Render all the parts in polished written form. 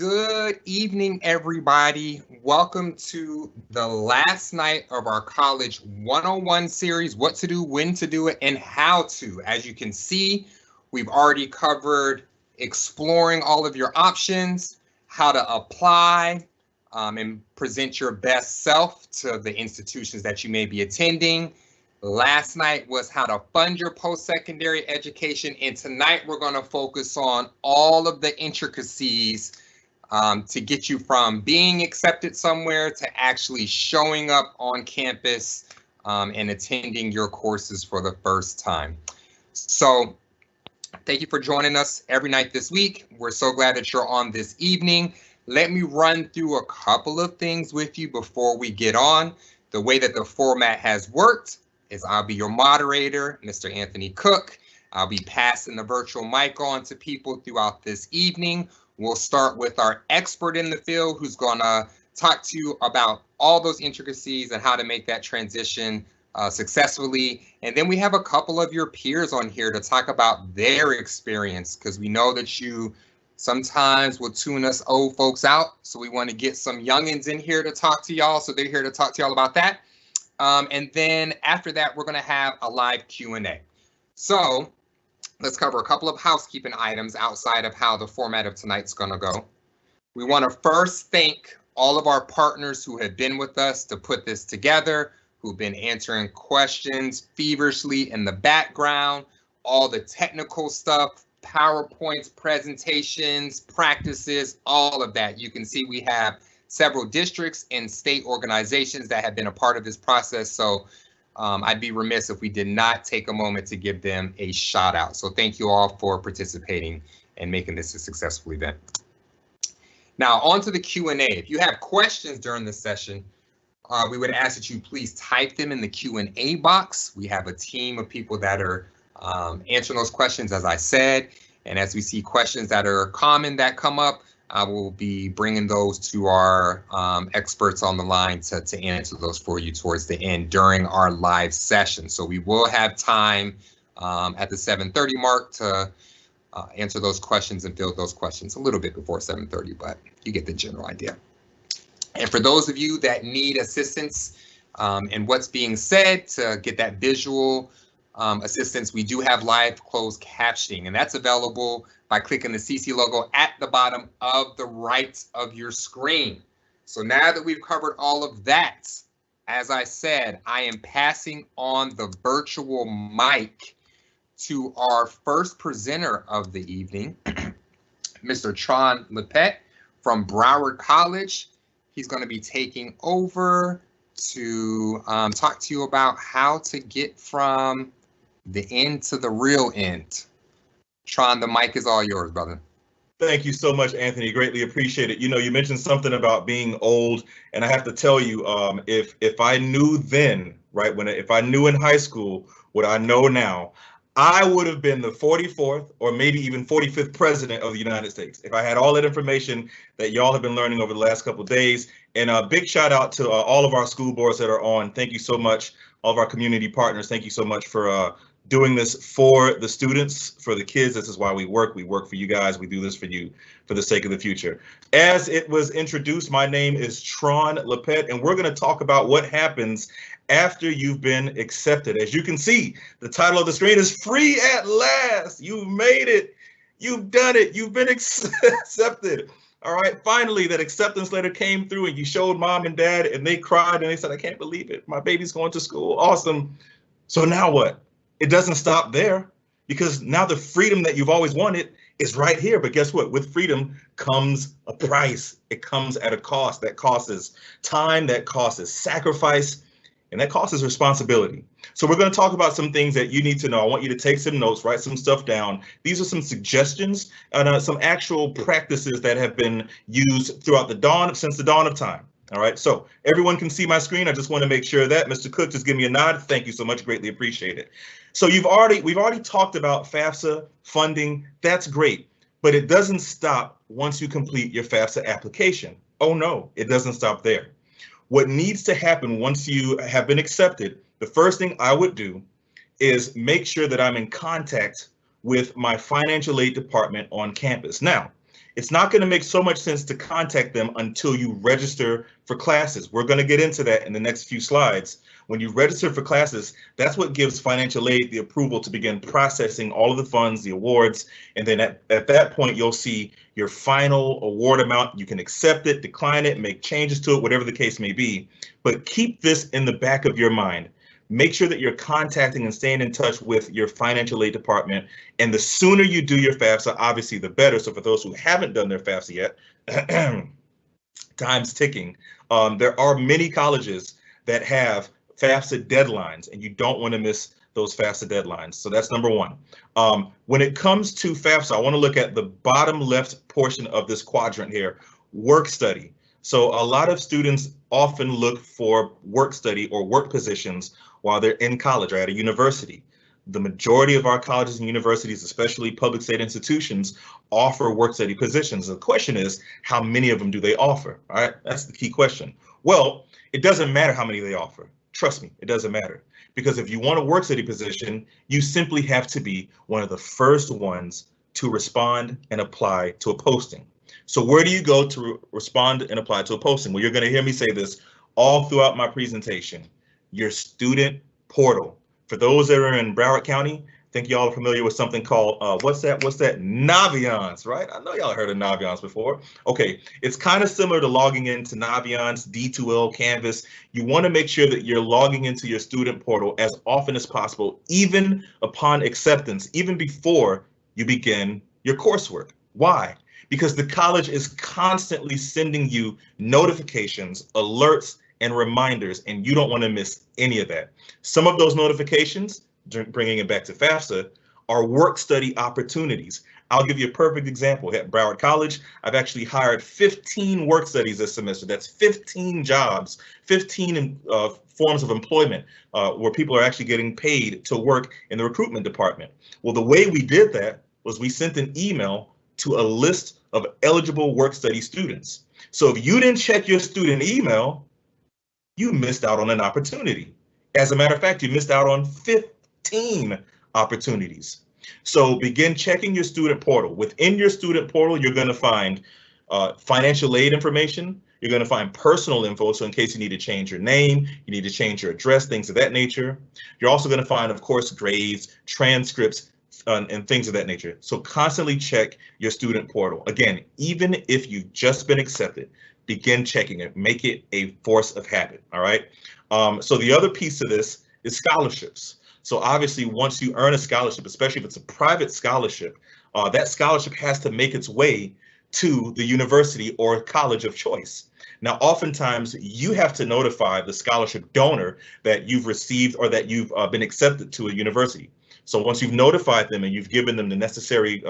Good evening, everybody. Welcome to the last night of our College 101 series, What to Do, When to Do It, and How to. As you can see, we've already covered exploring all of your options, how to apply and present your best self to the institutions that you may be attending. Last night was how to fund your post-secondary education, and tonight we're going to focus on all of the intricacies to get you from being accepted somewhere to actually showing up on campus and attending your courses for the first time. So thank you for joining us every night this week. We're so glad that you're on this evening. Let me run through a couple of things with you before we get on. The way that the format has worked is I'll be your moderator, Mr. Anthony Cook. I'll be passing the virtual mic on to people throughout this evening. We'll start with our expert in the field who's gonna talk to you about all those intricacies and how to make that transition successfully. And then we have a couple of your peers on here to talk about their experience, because we know that you sometimes will tune us old folks out. So we want to get some youngins in here to talk to y'all. So they're here to talk to y'all about that. And then after that, we're going to have a live Q&A. So let's cover a couple of housekeeping items outside of how the format of tonight's going to go. We want to first thank all of our partners who have been with us to put this together, who've been answering questions feverishly in the background, all the technical stuff, PowerPoints, presentations, practices, all of that. You can see we have several districts and state organizations that have been a part of this process. So I'd be remiss if we did not take a moment to give them a shout out. So thank you all for participating and making this a successful event. Now on to the Q&A. If you have questions during the session, we would ask that you please type them in the Q&A box. We have a team of people that are answering those questions, as I said. And as we see questions that are common that come up, I will be bringing those to our experts on the line to answer those for you towards the end during our live session. So we will have time at the 7:30 mark to answer those questions and field those questions a little bit before 7:30, but you get the general idea. And for those of you that need assistance in what's being said to get that visual assistance, we do have live closed captioning, and that's available by clicking the CC logo at the bottom of the right of your screen. So now that we've covered all of that, as I said, I am passing on the virtual mic to our first presenter of the evening, Mr. Tron Lepet from Broward College. He's going to be taking over to talk to you about how to get from the end to the real end. Tron, the mic is all yours, brother. Thank you so much, Anthony. Greatly appreciate it. You know, you mentioned something about being old, and I have to tell you, if I knew then, right, if I knew in high school what I know now, I would have been the 44th or maybe even 45th president of the United States if I had all that information that y'all have been learning over the last couple of days. And a big shout out to all of our school boards that are on. Thank you so much. All of our community partners. Thank you so much for doing this for the students, for the kids. This is why we work. We work for you guys. We do this for you for the sake of the future. As it was introduced, my name is Tron Lepet, and we're going to talk about what happens after you've been accepted. As you can see, the title of the screen is Free at Last. You've made it. You've done it. You've been accepted. All right. Finally, that acceptance letter came through and you showed mom and dad and they cried and they said, I can't believe it. My baby's going to school. Awesome. So now what? It doesn't stop there, because now the freedom that you've always wanted is right here. But guess what? With freedom comes a price. It comes at a cost. That cost is time, that cost is sacrifice, and that cost is responsibility. So we're going to talk about some things that you need to know. I want you to take some notes, write some stuff down. These are some suggestions and some actual practices that have been used throughout since the dawn of time. All right, so everyone can see my screen. I just want to make sure that Mr. Cook, just give me a nod. Thank you so much. Greatly appreciate it. So we've already talked about FAFSA funding. That's great, but it doesn't stop once you complete your FAFSA application. Oh no, it doesn't stop there. What needs to happen once you have been accepted, the first thing I would do is make sure that I'm in contact with my financial aid department on campus. Now, it's not going to make so much sense to contact them until you register for classes. We're going to get into that in the next few slides. When you register for classes, that's what gives financial aid the approval to begin processing all of the funds, the awards, and then at that point, you'll see your final award amount. You can accept it, decline it, make changes to it, whatever the case may be. But keep this in the back of your mind. Make sure that you're contacting and staying in touch with your financial aid department. And the sooner you do your FAFSA, obviously the better. So for those who haven't done their FAFSA yet, time's ticking. There are many colleges that have FAFSA deadlines, and you don't want to miss those FAFSA deadlines. So that's number one. When it comes to FAFSA, I want to look at the bottom left portion of this quadrant here, work study. So a lot of students often look for work study or work positions while they're in college or at a university. The majority of our colleges and universities, especially public state institutions, offer work study positions. The question is, how many of them do they offer? All right, that's the key question. Well, it doesn't matter how many they offer. Trust me, it doesn't matter. Because if you want a work study position, you simply have to be one of the first ones to respond and apply to a posting. So where do you go to respond and apply to a posting? Well, you're going to hear me say this all throughout my presentation. Your student portal. For those that are in Broward County, I think y'all are familiar with something called, what's that? Naviance, right? I know y'all heard of Naviance before. Okay, it's kind of similar to logging into Naviance, D2L, Canvas. You want to make sure that you're logging into your student portal as often as possible, even upon acceptance, even before you begin your coursework. Why? Because the college is constantly sending you notifications, alerts, and reminders, and you don't want to miss any of that. Some of those notifications, bringing it back to FAFSA, are work study opportunities. I'll give you a perfect example. At Broward College, I've actually hired 15 work studies this semester. That's 15 jobs, 15 forms of employment where people are actually getting paid to work in the recruitment department. Well, the way we did that was we sent an email to a list of eligible work study students. So if you didn't check your student email, you missed out on an opportunity. As a matter of fact, you missed out on 15 opportunities. So begin checking your student portal. Within your student portal, you're going to find financial aid information. You're going to find personal info. So in case you need to change your name, you need to change your address, things of that nature. You're also going to find, of course, grades, transcripts, and things of that nature. So constantly check your student portal. Again, even if you've just been accepted, begin checking it. Make it a force of habit. All right. So the other piece of this is scholarships. So obviously, once you earn a scholarship, especially if it's a private scholarship, that scholarship has to make its way to the university or college of choice. Now, oftentimes you have to notify the scholarship donor that you've received or that you've been accepted to a university. So once you've notified them and you've given them the necessary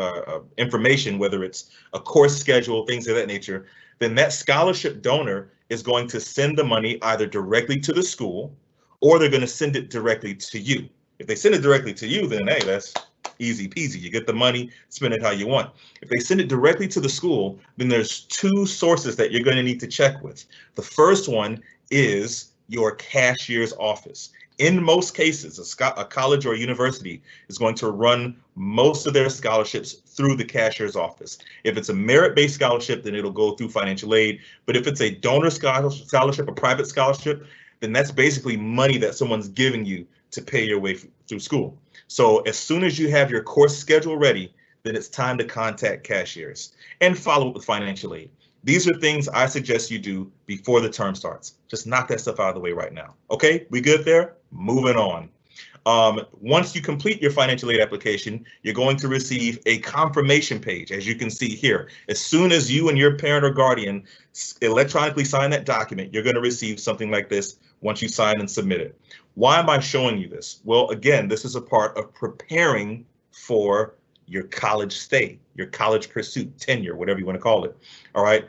information, whether it's a course schedule, things of that nature, then that scholarship donor is going to send the money either directly to the school or they're going to send it directly to you. If they send it directly to you, then hey, that's easy peasy. You get the money, spend it how you want. If they send it directly to the school, then there's two sources that you're going to need to check with. The first one is your cashier's office. In most cases, a college or a university is going to run most of their scholarships through the cashier's office. If it's a merit-based scholarship, then it'll go through financial aid. But if it's a donor scholarship, a private scholarship, then that's basically money that someone's giving you to pay your way through school. So as soon as you have your course schedule ready, then it's time to contact cashiers and follow up with financial aid. These are things I suggest you do before the term starts. Just knock that stuff out of the way right now. Okay, we good there? Moving on. Once you complete your financial aid application, you're going to receive a confirmation page, as you can see here. As soon as you and your parent or guardian electronically sign that document, you're going to receive something like this once you sign and submit it. Why am I showing you this? Well, again, this is a part of preparing for your college stay, your college pursuit, tenure, whatever you want to call it. All right.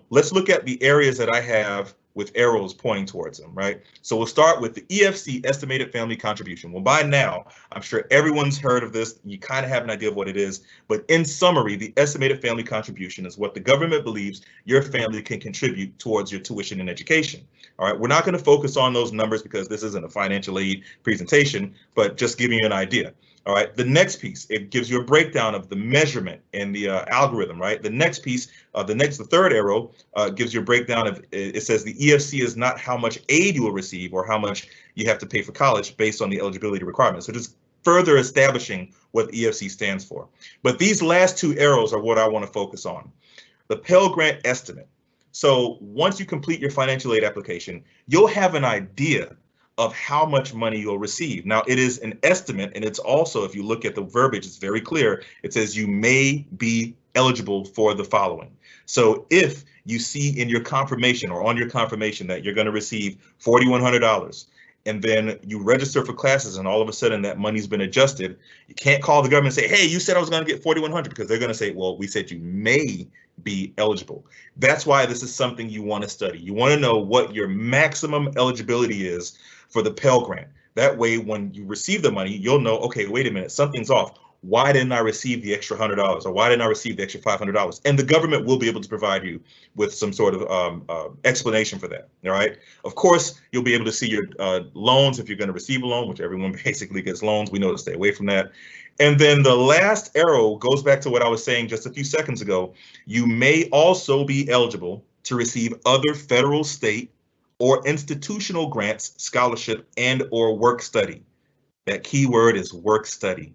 Let's look at the areas that I have with arrows pointing towards them, right? So we'll start with the EFC, Estimated Family Contribution. Well, by now, I'm sure everyone's heard of this. You kind of have an idea of what it is. But in summary, the Estimated Family Contribution is what the government believes your family can contribute towards your tuition and education. All right, we're not going to focus on those numbers because this isn't a financial aid presentation, but just giving you an idea. All right, the next piece, it gives you a breakdown of the measurement and the algorithm, right? The next piece, the third arrow gives you a breakdown of, it says the EFC is not how much aid you will receive or how much you have to pay for college based on the eligibility requirements. So just further establishing what EFC stands for. But these last two arrows are what I want to focus on. The Pell Grant estimate. So once you complete your financial aid application, you'll have an idea of how much money you'll receive. Now, it is an estimate, and it's also, if you look at the verbiage, it's very clear. It says you may be eligible for the following. So if you see in your confirmation or on your confirmation that you're going to receive $4,100, and then you register for classes and all of a sudden that money's been adjusted, you can't call the government and say, hey, you said I was going to get $4,100, because they're going to say, well, we said you may be eligible. That's why this is something you want to study. You want to know what your maximum eligibility is for the Pell Grant. That way, when you receive the money, you'll know, okay, wait a minute, something's off. Why didn't I receive the extra $100, or why didn't I receive the extra $500? And the government will be able to provide you with some sort of explanation for that. All right. Of course, you'll be able to see your loans if you're going to receive a loan, which everyone basically gets loans. We know to stay away from that. And then the last arrow goes back to what I was saying just a few seconds ago. You may also be eligible to receive other federal, state, or institutional grants, scholarship, and or work study. That key word is work study.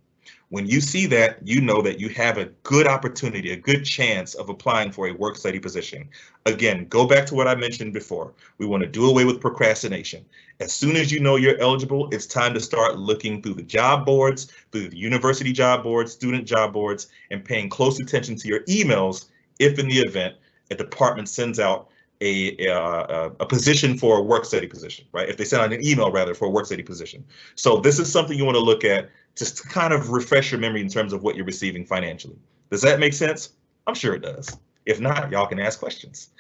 When you see that, you know that you have a good opportunity, a good chance of applying for a work study position. Again, go back to what I mentioned before. We want to do away with procrastination. As soon as you know you're eligible, it's time to start looking through the job boards, through the university job boards, student job boards, and paying close attention to your emails if in the event a department sends out a position for a work study position, right? If they send out an email rather for a work study position. So this is something you want to look at just to kind of refresh your memory in terms of what you're receiving financially. Does that make sense? I'm sure it does. If not, y'all can ask questions.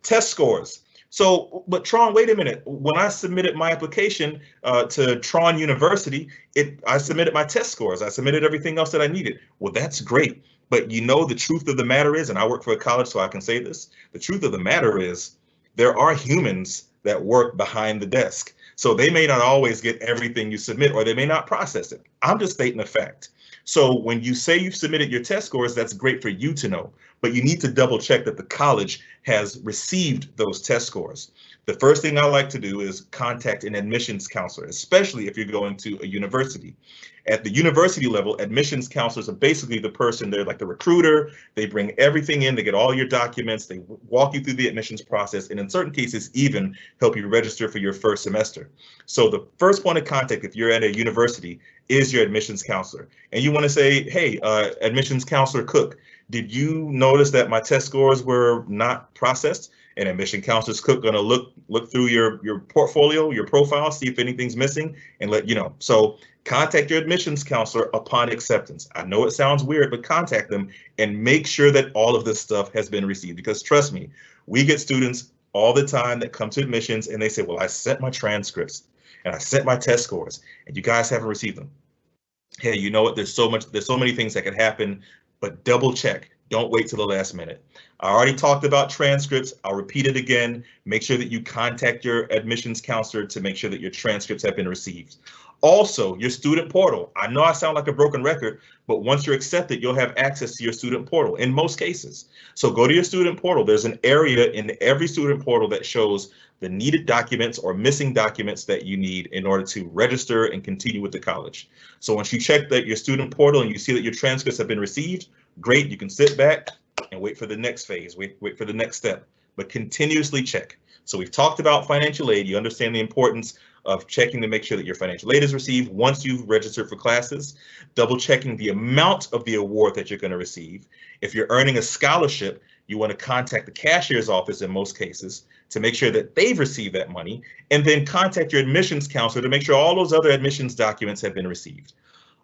Test scores. So, but Tron, wait a minute. When I submitted my application to Tron University, I submitted my test scores. I submitted everything else that I needed. Well, that's great. But you know, the truth of the matter is, and I work for a college, so I can say this, the truth of the matter is there are humans that work behind the desk. So they may not always get everything you submit, or they may not process it. I'm just stating a fact. So when you say you've submitted your test scores, that's great for you to know, but you need to double check that the college has received those test scores. The first thing I like to do is contact an admissions counselor, especially if you're going to a university. At the university level, admissions counselors are basically the person, they're like the recruiter. They bring everything in, they get all your documents, they walk you through the admissions process, and in certain cases even help you register for your first semester. So the first point of contact if you're at a university is your admissions counselor. And you want to say, hey, admissions counselor Cook, did you notice that my test scores were not processed? And admission counselors Cook going to look through your portfolio, your profile, see if anything's missing, and let you know. So contact your admissions counselor upon acceptance. I know it sounds weird, but contact them and make sure that all of this stuff has been received. Because trust me, we get students all the time that come to admissions and they say, well, I sent my transcripts and I sent my test scores and you guys haven't received them. Hey, you know what? There's so many things that can happen, but double check. Don't wait till the last minute. I already talked about transcripts. I'll repeat it again. Make sure that you contact your admissions counselor to make sure that your transcripts have been received. Also, your student portal. I know I sound like a broken record, but once you're accepted, you'll have access to your student portal in most cases. So go to your student portal. There's an area in every student portal that shows the needed documents or missing documents that you need in order to register and continue with the college. So once you check that your student portal and you see that your transcripts have been received, great, you can sit back and wait for the next phase, wait for the next step, but continuously check. So we've talked about financial aid. You understand the importance of checking to make sure that your financial aid is received once you've registered for classes, double checking the amount of the award that you're going to receive. If you're earning a scholarship, you want to contact the cashier's office in most cases to make sure that they've received that money, and then contact your admissions counselor to make sure all those other admissions documents have been received.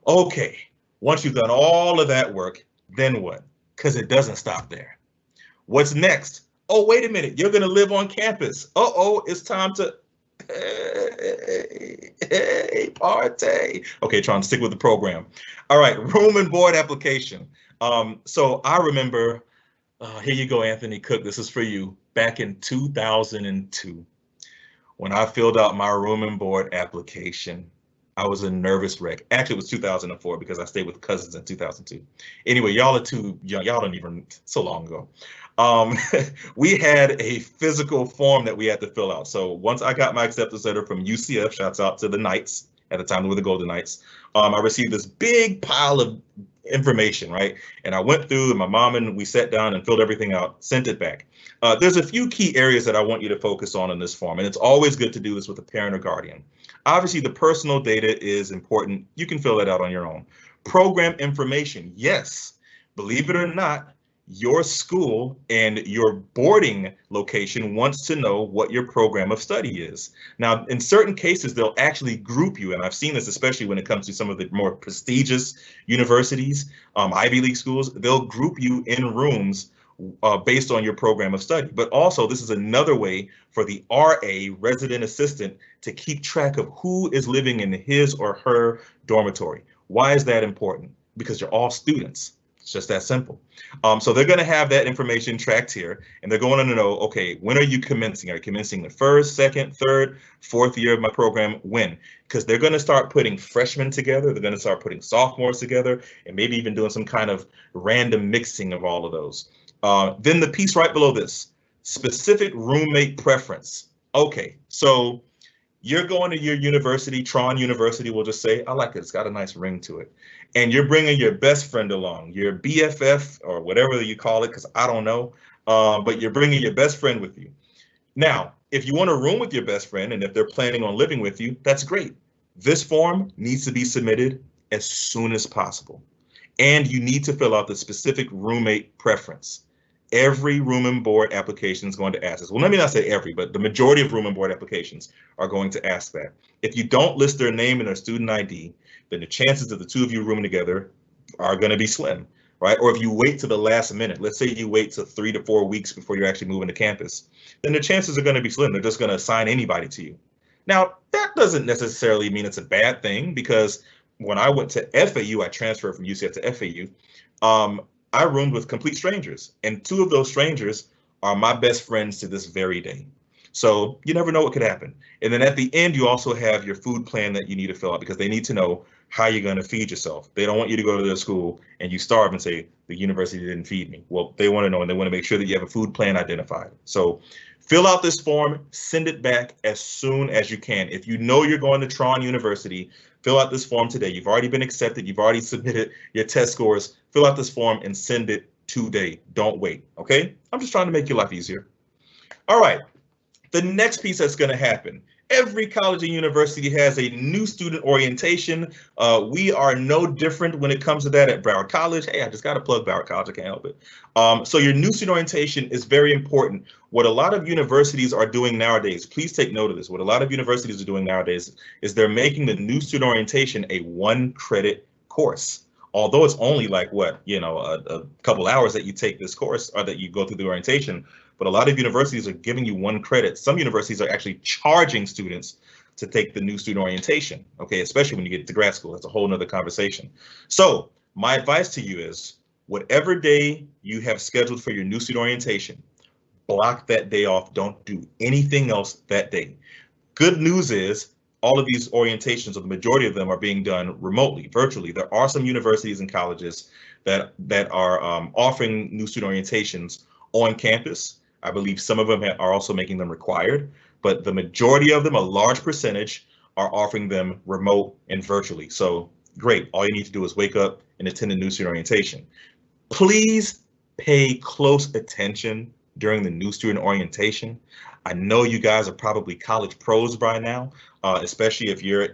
Okay, once you've done all of that work, then what? Because it doesn't stop there. What's next? Oh, wait a minute, you're going to live on campus. Uh-oh, it's time to hey, party. Okay, trying to stick with the program. All right, room and board application. So I remember, here you go, Anthony Cook, this is for you. Back in 2002, when I filled out my room and board application, I was a nervous wreck. Actually, it was 2004 because I stayed with cousins in 2002. Anyway, y'all are too young. Y'all don't even, so long ago. Um, we had a physical form that we had to fill out. So once I got my acceptance letter from UCF, shouts out to the Knights, at the time they were the Golden Knights, I received this big pile of information, right? And I went through, and my mom and we sat down and filled everything out, sent it back. There's a few key areas that I want you to focus on in this form, and it's always good to do this with a parent or guardian. Obviously, the personal data is important. You can fill that out on your own. Program information, yes. Believe it or not, your school and your boarding location wants to know what your program of study is. Now, in certain cases, they'll actually group you, and I've seen this especially when it comes to some of the more prestigious universities, Ivy League schools, they'll group you in rooms based on your program of study. But also, this is another way for the RA, resident assistant, to keep track of who is living in his or her dormitory. Why is that important? Because you're all students. It's just that simple. So they're going to have that information tracked here, and they're going to know, okay, when are you commencing? Are you commencing the first, second, third, fourth year of my program? When? Because they're going to start putting freshmen together. They're going to start putting sophomores together, and maybe even doing some kind of random mixing of all of those. Then the piece right below this, specific roommate preference. Okay, so you're going to your university, Tron University, we'll just say, I like it, it's got a nice ring to it. And you're bringing your best friend along, your BFF or whatever you call it, because I don't know, but you're bringing your best friend with you. Now, if you want a room with your best friend and if they're planning on living with you, that's great. This form needs to be submitted as soon as possible. And you need to fill out the specific roommate preference. Every room and board application is going to ask this. Well, let me not say every, but the majority of room and board applications are going to ask that. If you don't list their name and their student ID, then the chances of the two of you rooming together are going to be slim, right? Or if you wait to the last minute, let's say you wait to 3 to 4 weeks before you're actually moving to campus, then the chances are going to be slim. They're just going to assign anybody to you. Now, that doesn't necessarily mean it's a bad thing, because when I went to FAU, I transferred from UCF to FAU. I roomed with complete strangers, and two of those strangers are my best friends to this very day. So you never know what could happen. And then at the end, you also have your food plan that you need to fill out, because they need to know how you're going to feed yourself. They don't want you to go to their school and you starve and say, the university didn't feed me. Well, they want to know, and they want to make sure that you have a food plan identified. So fill out this form, send it back as soon as you can. If you know you're going to Tron University, fill out this form today. You've already been accepted. You've already submitted your test scores. Fill out this form and send it today. Don't wait, okay? I'm just trying to make your life easier. All right, the next piece that's going to happen. Every college and university has a new student orientation. We are no different when it comes to that at Broward College. Hey, I just got to plug Broward College. I can't help it. So your new student orientation is very important. What a lot of universities are doing nowadays, please take note of this. What a lot of universities are doing nowadays is they're making the new student orientation a 1-credit course. Although it's only like what, a couple hours that you take this course or that you go through the orientation, but a lot of universities are giving you 1 credit. Some universities are actually charging students to take the new student orientation, okay, especially when you get to grad school. That's a whole nother conversation. So my advice to you is, whatever day you have scheduled for your new student orientation, block that day off. Don't do anything else that day. Good news is, all of these orientations, or the majority of them, are being done remotely, virtually. There are some universities and colleges that are offering new student orientations on campus. I believe some of them are also making them required, but the majority of them, a large percentage, are offering them remote and virtually. So great, all you need to do is wake up and attend a new student orientation. Please pay close attention during the new student orientation. I know you guys are probably college pros by now, especially if you're,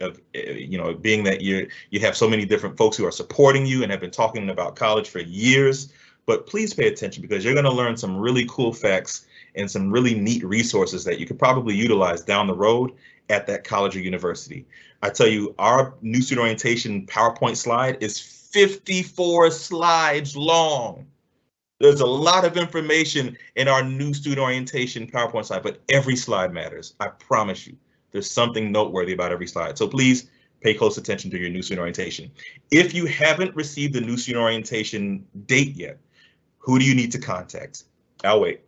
being that you have so many different folks who are supporting you and have been talking about college for years. But please pay attention, because you're going to learn some really cool facts and some really neat resources that you could probably utilize down the road at that college or university. I tell you, our new student orientation PowerPoint slide is 54 slides long. There's a lot of information in our new student orientation PowerPoint slide, but every slide matters. I promise you, there's something noteworthy about every slide. So please pay close attention to your new student orientation. If you haven't received the new student orientation date yet, who do you need to contact? I'll wait.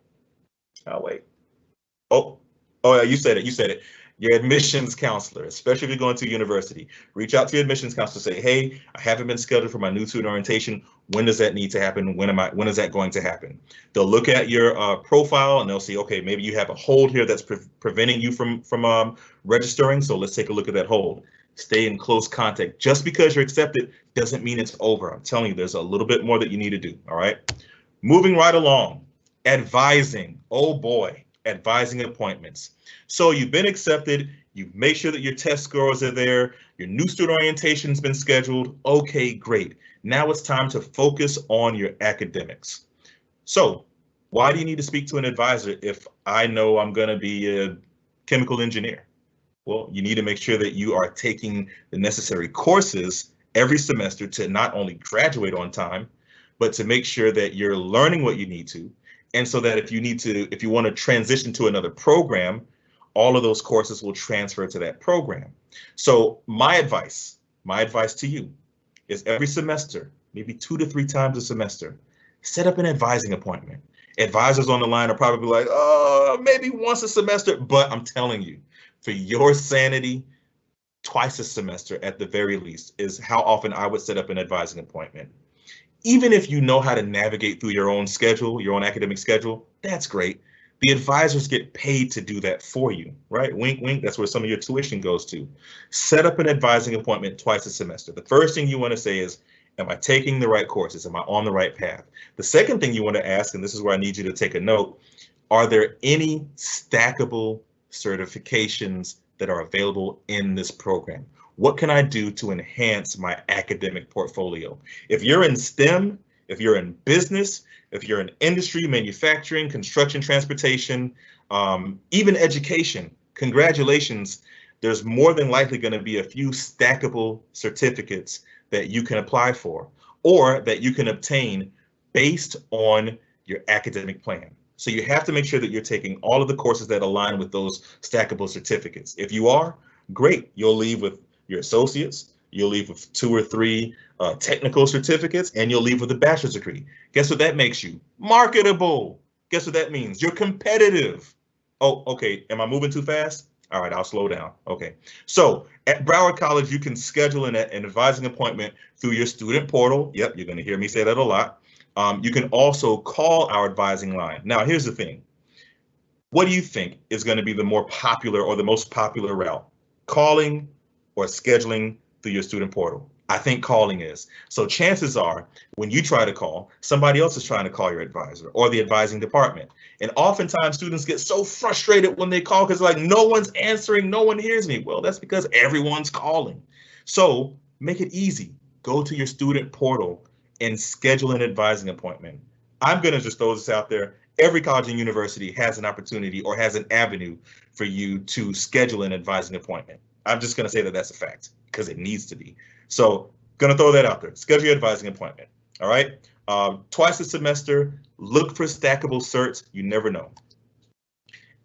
Oh, yeah, you said it. your admissions counselor, especially if you're going to university. Reach out to your admissions counselor, say, hey, I haven't been scheduled for my new student orientation. When does that need to happen? When is that going to happen? They'll look at your profile and they'll see, okay, maybe you have a hold here that's preventing you from registering. So let's take a look at that hold. Stay in close contact. Just because you're accepted doesn't mean it's over. I'm telling you, there's a little bit more that you need to do. All right. Moving right along, advising. Oh boy, advising appointments. So you've been accepted. You've made sure that your test scores are there. Your new student orientation's been scheduled. Okay, great. Now it's time to focus on your academics. So why do you need to speak to an advisor if I know I'm going to be a chemical engineer? Well, you need to make sure that you are taking the necessary courses every semester to not only graduate on time, but to make sure that you're learning what you need to. And so that if you want to transition to another program, all of those courses will transfer to that program. So my advice to you is every semester, maybe 2 to 3 times a semester, set up an advising appointment. Advisors on the line are probably like, oh, maybe once a semester, but I'm telling you, for your sanity, twice a semester at the very least is how often I would set up an advising appointment. Even if you know how to navigate through your own schedule, your own academic schedule, that's great. The advisors get paid to do that for you, right? Wink, wink, that's where some of your tuition goes to. Set up an advising appointment twice a semester. The first thing you want to say is, am I taking the right courses? Am I on the right path? The second thing you want to ask, and this is where I need you to take a note, are there any stackable certifications that are available in this program? What can I do to enhance my academic portfolio? If you're in STEM, if you're in business, if you're in industry, manufacturing, construction, transportation, even education, congratulations, there's more than likely going to be a few stackable certificates that you can apply for or that you can obtain based on your academic plan. So you have to make sure that you're taking all of the courses that align with those stackable certificates. If you are, great. You'll leave with your associates, you'll leave with 2 or 3 technical certificates, and you'll leave with a bachelor's degree. Guess what that makes you? Marketable. Guess what that means? You're competitive. Oh, okay. Am I moving too fast? All right, I'll slow down. Okay. So at Broward College, you can schedule an advising appointment through your student portal. Yep, you're going to hear me say that a lot. You can also call our advising line. Now, here's the thing. What do you think is going to be the more popular or the most popular route? Calling or scheduling through your student portal? I think calling is. So chances are when you try to call, somebody else is trying to call your advisor or the advising department. And oftentimes students get so frustrated when they call because like no one's answering, no one hears me. Well, that's because everyone's calling. So make it easy. Go to your student portal and schedule an advising appointment. I'm going to just throw this out there. Every college and university has an opportunity or has an avenue for you to schedule an advising appointment. I'm just going to say that that's a fact because it needs to be. So going to throw that out there. Schedule your advising appointment. All right. Twice a semester. Look for stackable certs. You never know.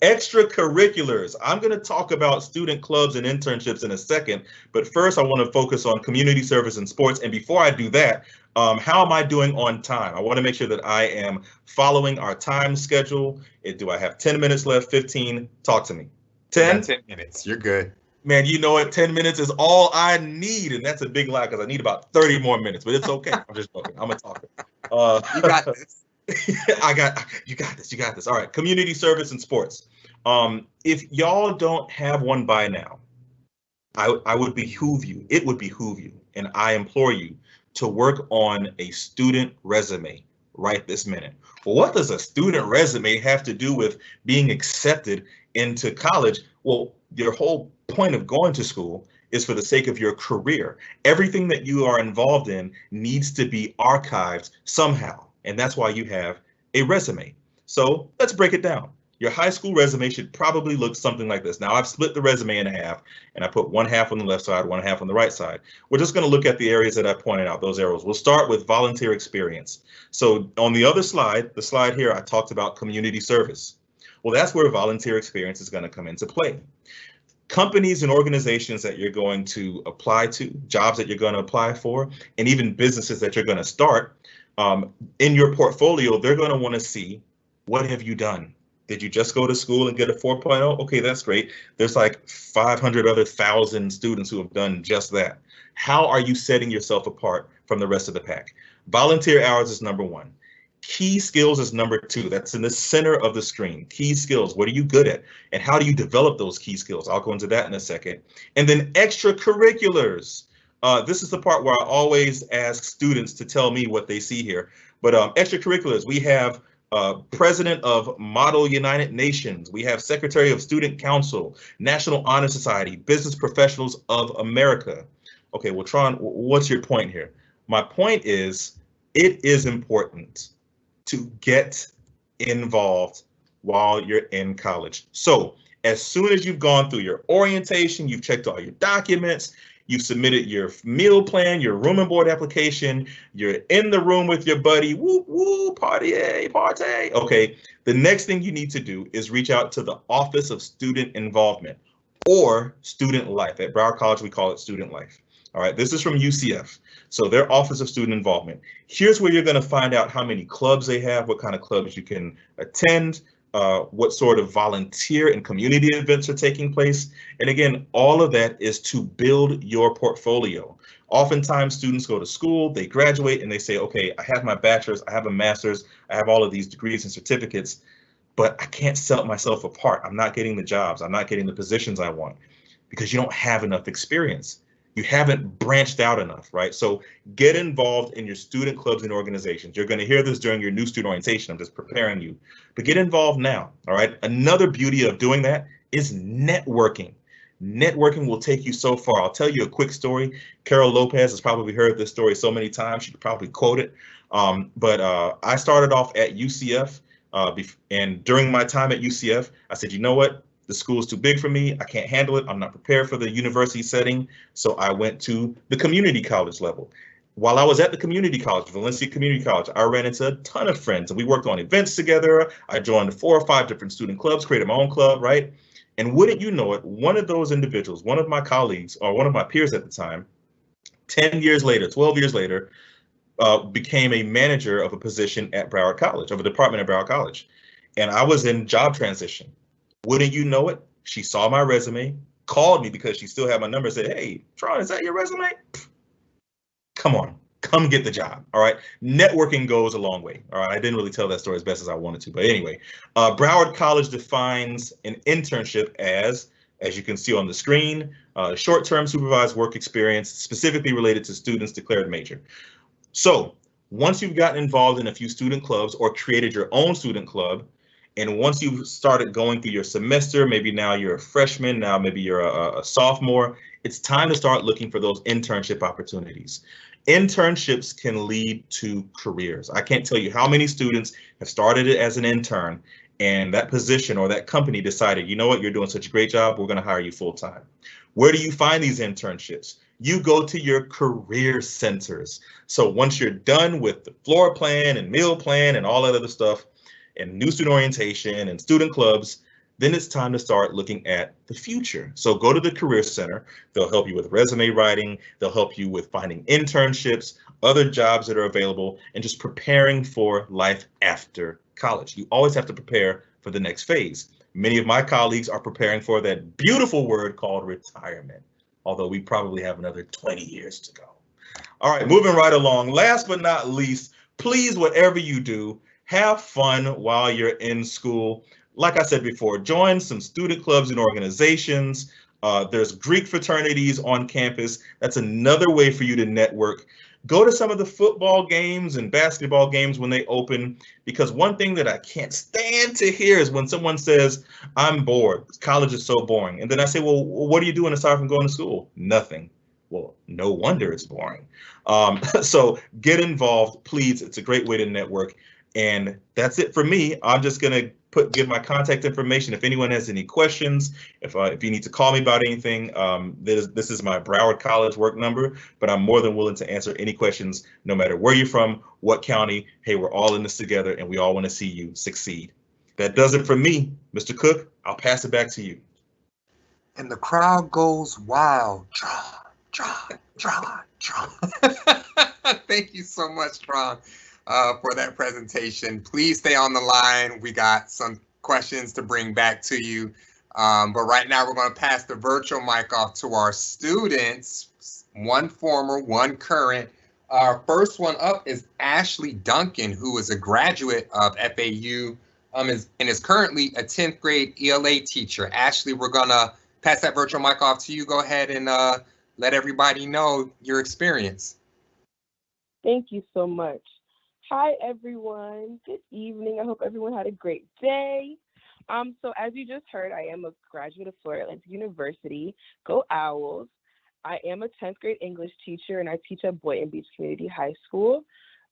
Extracurriculars. I'm going to talk about student clubs and internships in a second, but first I want to focus on community service and sports. And before I do that, how am I doing on time? I want to make sure that I am following our time schedule. Do I have 10 minutes left? 15? Talk to me. 10? 10 minutes. You're good. Man, you know what? 10 minutes is all I need. And that's a big lie because I need about 30 more minutes, but it's okay. I'm just joking. I'm a talker. You got this. You got this. You got this. All right. Community service and sports. If y'all don't have one by now, I would behoove you. It would behoove you. And I implore you to work on a student resume right this minute. Well, what does a student resume have to do with being accepted into college? Well, your whole point of going to school is for the sake of your career. Everything that you are involved in needs to be archived somehow. And that's why you have a resume. So let's break it down. Your high school resume should probably look something like this. Now I've split the resume in half and I put one half on the left side, one half on the right side. We're just going to look at the areas that I pointed out, those arrows. We'll start with volunteer experience. So on the other slide, the slide here, I talked about community service. Well, that's where volunteer experience is going to come into play. Companies and organizations that you're going to apply to, jobs that you're going to apply for, and even businesses that you're going to start, in your portfolio, they're going to want to see, what have you done? Did you just go to school and get a 4.0? Okay, that's great. There's like 500 other thousand students who have done just that. How are you setting yourself apart from the rest of the pack? Volunteer hours is number one. Key skills is number two. That's in the center of the screen. Key skills. What are you good at? And how do you develop those key skills? I'll go into that in a second. And then extracurriculars. This is the part where I always ask students to tell me what they see here. But extracurriculars, we have President of Model United Nations. We have Secretary of Student Council, National Honor Society, Business Professionals of America. Okay, well, Tron, what's your point here? My point is, it is important to get involved while you're in college. So as soon as you've gone through your orientation, you've checked all your documents, you've submitted your meal plan, your room and board application, you're in the room with your buddy, woo, woo, party. Okay, the next thing you need to do is reach out to the Office of Student Involvement or Student Life. At Broward College, we call it Student Life. All right, this is from UCF. So their Office of Student Involvement. Here's where you're going to find out how many clubs they have, what kind of clubs you can attend, what sort of volunteer and community events are taking place. And again, all of that is to build your portfolio. Oftentimes students go to school, they graduate and they say, okay, I have my bachelor's, I have a master's, I have all of these degrees and certificates, but I can't sell myself apart. I'm not getting the jobs. I'm not getting the positions I want because you don't have enough experience. You haven't branched out enough, right? So get involved in your student clubs and organizations. You're going to hear this during your new student orientation. I'm just preparing you, but get involved now, all right? Another beauty of doing that is networking. Networking will take you so far. I'll tell you a quick story. Carol Lopez has probably heard this story so many times, she could probably quote it. But I started off at UCF, and during my time at UCF, I said, you know what? The school is too big for me. I can't handle it. I'm not prepared for the university setting. So I went to the community college level. While I was at the community college, Valencia Community College, I ran into a ton of friends and we worked on events together. I joined 4 or 5 different student clubs, created my own club, right? And wouldn't you know it, one of those individuals, one of my colleagues or one of my peers at the time, 10 years later, 12 years later, became a manager of a position at Broward College, of a department at Broward College. And I was in job transition. Wouldn't you know it? She saw my resume, called me because she still had my number, said, hey, Tron, is that your resume? Come on, come get the job. All right. Networking goes a long way. All right. I didn't really tell that story as best as I wanted to. But anyway, Broward College defines an internship as you can see on the screen, short-term supervised work experience specifically related to students' declared major. So once you've gotten involved in a few student clubs or created your own student club, and once you've started going through your semester, maybe now you're a freshman, now maybe you're a sophomore, it's time to start looking for those internship opportunities. Internships can lead to careers. I can't tell you how many students have started it as an intern and that position or that company decided, you know what, you're doing such a great job, we're going to hire you full time. Where do you find these internships? You go to your career centers. So once you're done with the floor plan and meal plan and all that other stuff, and new student orientation and student clubs, then it's time to start looking at the future. So go to the Career Center. They'll help you with resume writing. They'll help you with finding internships, other jobs that are available, and just preparing for life after college. You always have to prepare for the next phase. Many of my colleagues are preparing for that beautiful word called retirement, although we probably have another 20 years to go. All right, moving right along. Last but not least, please, whatever you do, have fun while you're in school. Like I said before, join some student clubs and organizations. There's Greek fraternities on campus. That's another way for you to network. Go to some of the football games and basketball games when they open, because one thing that I can't stand to hear is when someone says, I'm bored, college is so boring. And then I say, well, what are you doing aside from going to school? Nothing. Well, no wonder it's boring. So get involved, please. It's a great way to network. And that's it for me. I'm just going to give my contact information. If anyone has any questions, if you need to call me about anything, this is my Broward College work number, but I'm more than willing to answer any questions, no matter where you're from, what county. Hey, we're all in this together and we all want to see you succeed. That does it for me. Mr. Cook, I'll pass it back to you. And the crowd goes wild. Tron. Thank you so much, Tron, for that presentation. Please stay on the line. We got some questions to bring back to you. But right now, we're going to pass the virtual mic off to our students, one former, one current. Our first one up is Ashley Duncan, who is a graduate of FAU and is currently a 10th grade ELA teacher. Ashley, we're going to pass that virtual mic off to you. Go ahead and let everybody know your experience. Thank you so much. Hi, everyone. Good evening. I hope everyone had a great day. So as you just heard, I am a graduate of Florida Atlantic University. Go Owls. I am a 10th grade English teacher, and I teach at Boynton Beach Community High School.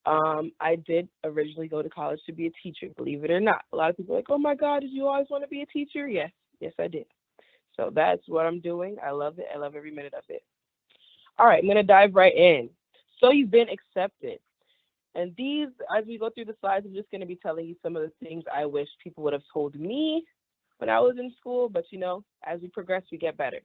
I did originally go to college to be a teacher, believe it or not. A lot of people are like, oh my God, did you always want to be a teacher? Yes, I did. So that's what I'm doing. I love it. I love every minute of it. All right, I'm going to dive right in. So you've been accepted. And these, as we go through the slides, I'm just going to be telling you some of the things I wish people would have told me when I was in school. But, as we progress, we get better.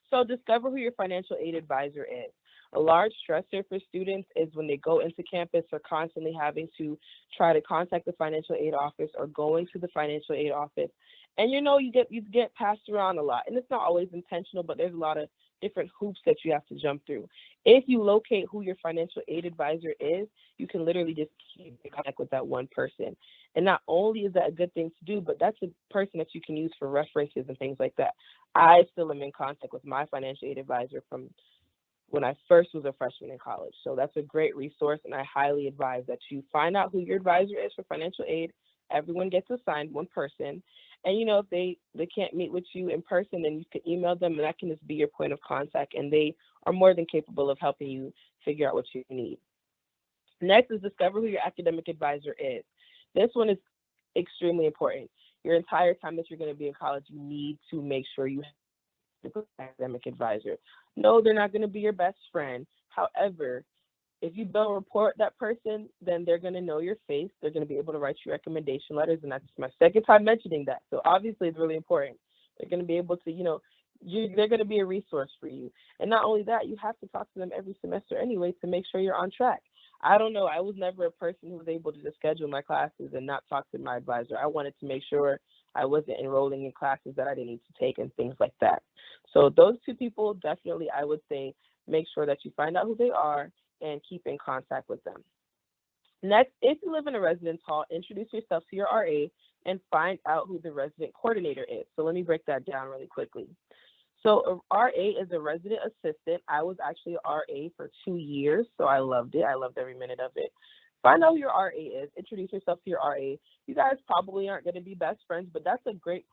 So discover who your financial aid advisor is. A large stressor for students is when they go into campus or constantly having to try to contact the financial aid office or going to the financial aid office. And, you get passed around a lot. And it's not always intentional, but there's a lot of different hoops that you have to jump through. If you locate who your financial aid advisor is, you can literally just keep in contact with that one person. And not only is that a good thing to do, but that's a person that you can use for references and things like that. I still am in contact with my financial aid advisor from when I first was a freshman in college. So that's a great resource, and I highly advise that you find out who your advisor is for financial aid. Everyone gets assigned one person. And, if they can't meet with you in person, then you can email them, and that can just be your point of contact. And they are more than capable of helping you figure out what you need. Next is discover who your academic advisor is. This one is extremely important. Your entire time that you're going to be in college, you need to make sure you have an academic advisor. No, they're not going to be your best friend. However, if you don't report that person, then they're going to know your face. They're going to be able to write you recommendation letters. And that's my second time mentioning that. So obviously it's really important. They're going to be able to, they're going to be a resource for you. And not only that, you have to talk to them every semester anyway to make sure you're on track. I don't know. I was never a person who was able to just schedule my classes and not talk to my advisor. I wanted to make sure I wasn't enrolling in classes that I didn't need to take and things like that. So those two people, definitely, I would say, make sure that you find out who they are and keep in contact with them. Next, if you live in a residence hall, introduce yourself to your RA and find out who the resident coordinator is. So let me break that down really quickly. So a RA is a resident assistant. I was actually an RA for 2 years, so I loved it. I loved every minute of it. Find out who your RA is. Introduce yourself to your RA. You guys probably aren't going to be best friends, but that's a great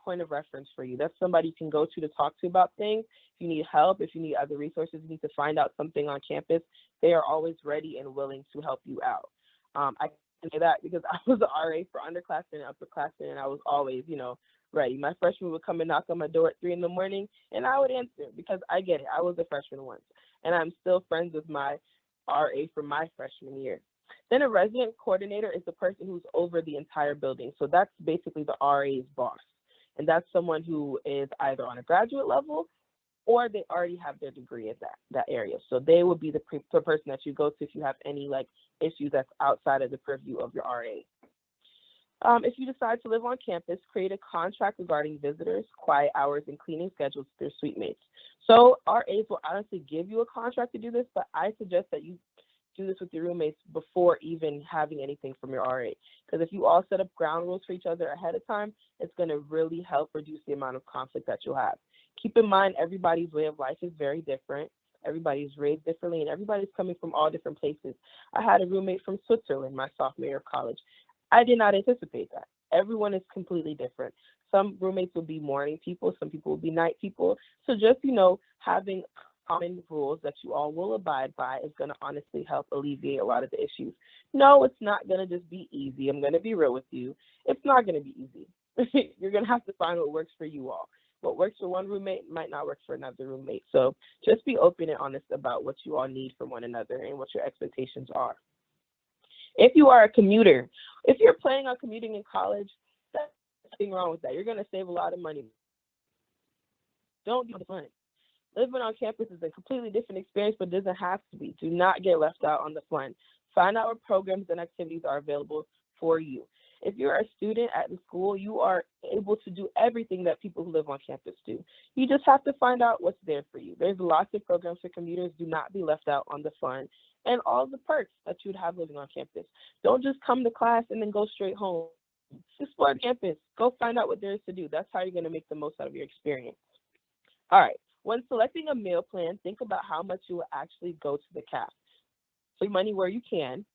point of reference for you. That's somebody you can go to talk to about things. If you need help, if you need other resources, you need to find out something on campus, they are always ready and willing to help you out. I can say that because I was an RA for underclassmen and upperclassmen, and I was always, ready. My freshman would come and knock on my door at 3 in the morning, and I would answer because I get it. I was a freshman once, and I'm still friends with my RA from my freshman year. Then a resident coordinator is the person who's over the entire building. So that's basically the RA's boss. And that's someone who is either on a graduate level or they already have their degree in that area. So they would be the person that you go to if you have any issues that's outside of the purview of your RA. If you decide to live on campus, create a contract regarding visitors, quiet hours, and cleaning schedules with their suite mates. So RAs will honestly give you a contract to do this, but I suggest that you do this with your roommates before even having anything from your RA. Because if you all set up ground rules for each other ahead of time, it's going to really help reduce the amount of conflict that you'll have. Keep in mind, everybody's way of life is very different. Everybody's raised differently, and everybody's coming from all different places. I had a roommate from Switzerland my sophomore year of college. I did not anticipate that. Everyone is completely different. Some roommates will be morning people. Some people will be night people. So just, having common rules that you all will abide by is going to honestly help alleviate a lot of the issues. No, it's not going to just be easy. I'm going to be real with you. It's not going to be easy. You're going to have to find what works for you all. What works for one roommate might not work for another roommate. So just be open and honest about what you all need from one another and what your expectations are. If you are a commuter, if you're planning on commuting in college, there's nothing wrong with that. You're going to save a lot of money. Don't do the fun. Living on campus is a completely different experience, but it doesn't have to be. Do not get left out on the fun. Find out what programs and activities are available for you. If you're a student at the school, you are able to do everything that people who live on campus do. You just have to find out what's there for you. There's lots of programs for commuters. Do not be left out on the fun and all the perks that you'd have living on campus. Don't just come to class and then go straight home. Explore campus. Go find out what there is to do. That's how you're going to make the most out of your experience. All right. When selecting a meal plan, think about how much you will actually go to the caf. Save money where you can.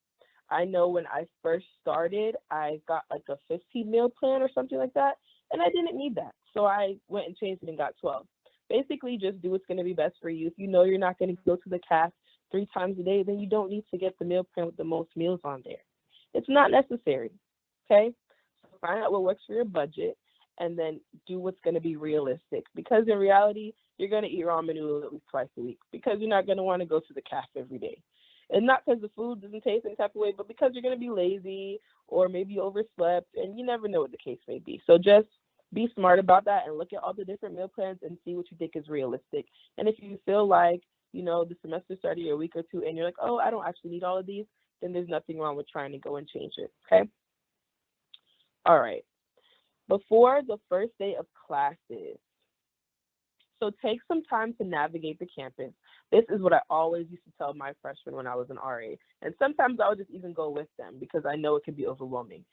I know when I first started, I got like a 15 meal plan or something like that, and I didn't need that. So I went and changed it and got 12. Basically, just do what's going to be best for you. If you know you're not going to go to the caf 3 times a day, then you don't need to get the meal plan with the most meals on there. It's not necessary, okay? So find out what works for your budget and then do what's going to be realistic. Because in reality, you're going to eat ramen noodles at least twice a week because you're not going to want to go to the caf every day. And not because the food doesn't taste any type of way, but because you're going to be lazy or maybe you overslept, and you never know what the case may be. So just be smart about that and look at all the different meal plans and see what you think is realistic. And if you feel like, the semester started a week or two and you're like, oh, I don't actually need all of these, then there's nothing wrong with trying to go and change it, okay? All right. Before the first day of classes, so take some time to navigate the campus. This is what I always used to tell my freshmen when I was an RA. And sometimes I would just even go with them because I know it can be overwhelming.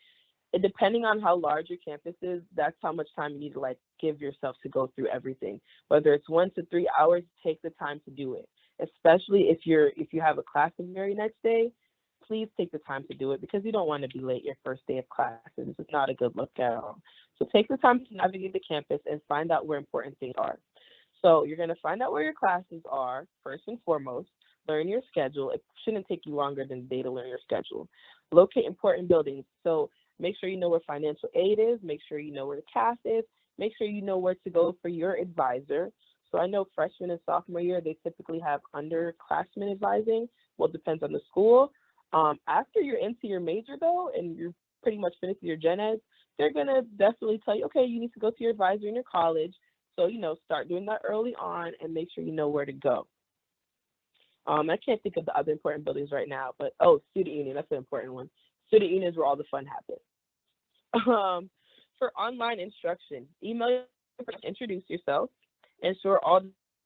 And depending on how large your campus is, that's how much time you need to give yourself to go through everything. Whether it's 1 to 3 hours, take the time to do it. Especially if you have a class the very next day, please take the time to do it because you don't want to be late your first day of classes. It's not a good look at all. So take the time to navigate the campus and find out where important things are. So you're going to find out where your classes are, first and foremost. Learn your schedule. It shouldn't take you longer than a day to learn your schedule. Locate important buildings. So make sure you know where financial aid is. Make sure you know where the CAF is. Make sure you know where to go for your advisor. So I know freshman and sophomore year, they typically have underclassmen advising. Well, it depends on the school. After you're into your major, though, and you're pretty much finished with your gen eds, they're going to definitely tell you, okay, you need to go to your advisor in your college. So, start doing that early on and make sure you know where to go. I can't think of the other important buildings right now, but, student union, that's an important one. Student union is where all the fun happens. For online instruction, email, introduce yourself, ensure all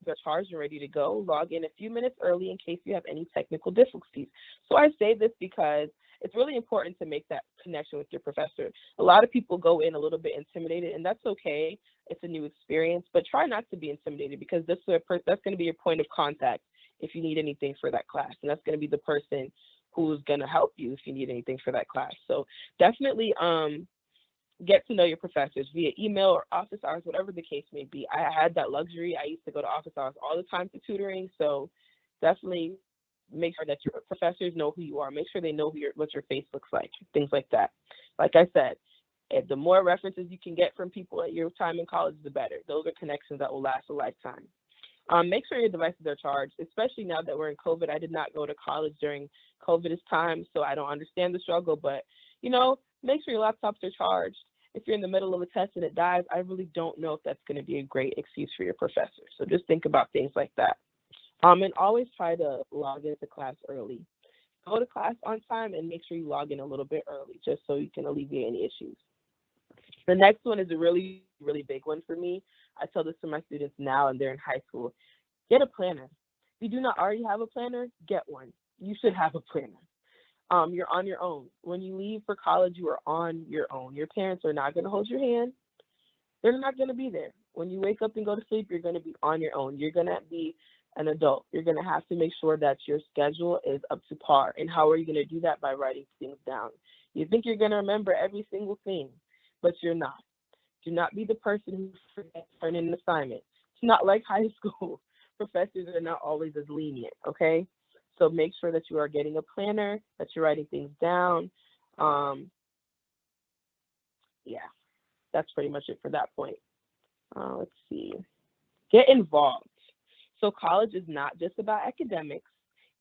are charged and ready to go. Log in a few minutes early in case you have any technical difficulties. So I say this because it's really important to make that connection with your professor. A lot of people go in a little bit intimidated, and that's okay. It's a new experience, but try not to be intimidated because that's going to be your point of contact if you need anything for that class, and that's going to be the person who's going to help you if you need anything for that class. So definitely get to know your professors via email or office hours, whatever the case may be. I had that luxury. I used to go to office hours all the time for tutoring, so definitely make sure that your professors know who you are. Make sure they know what your face looks like, things like that. Like I said, the more references you can get from people at your time in college, the better. Those are connections that will last a lifetime. Make sure your devices are charged, especially now that we're in COVID. I did not go to college during COVID's time, so I don't understand the struggle, but, make sure your laptops are charged. If you're in the middle of a test and it dies, I really don't know if that's going to be a great excuse for your professor. So just think about things like that. And always try to log into class early. Go to class on time and make sure you log in a little bit early just so you can alleviate any issues. The next one is a really, really big one for me. I tell this to my students now and they're in high school. Get a planner. If you do not already have a planner, get one. You should have a planner. You're on your own. When you leave for college, you are on your own. Your parents are not going to hold your hand. They're not going to be there. When you wake up and go to sleep, you're going to be on your own. You're going to be an adult. You're going to have to make sure that your schedule is up to par. And how are you going to do that? By writing things down. You think you're going to remember every single thing, but you're not. Do not be the person who forgets to turn in an assignment. It's not like high school. Professors are not always as lenient, okay? So make sure that you are getting a planner, that you're writing things down. Yeah, that's pretty much it for that point. Let's see. Get involved. So college is not just about academics.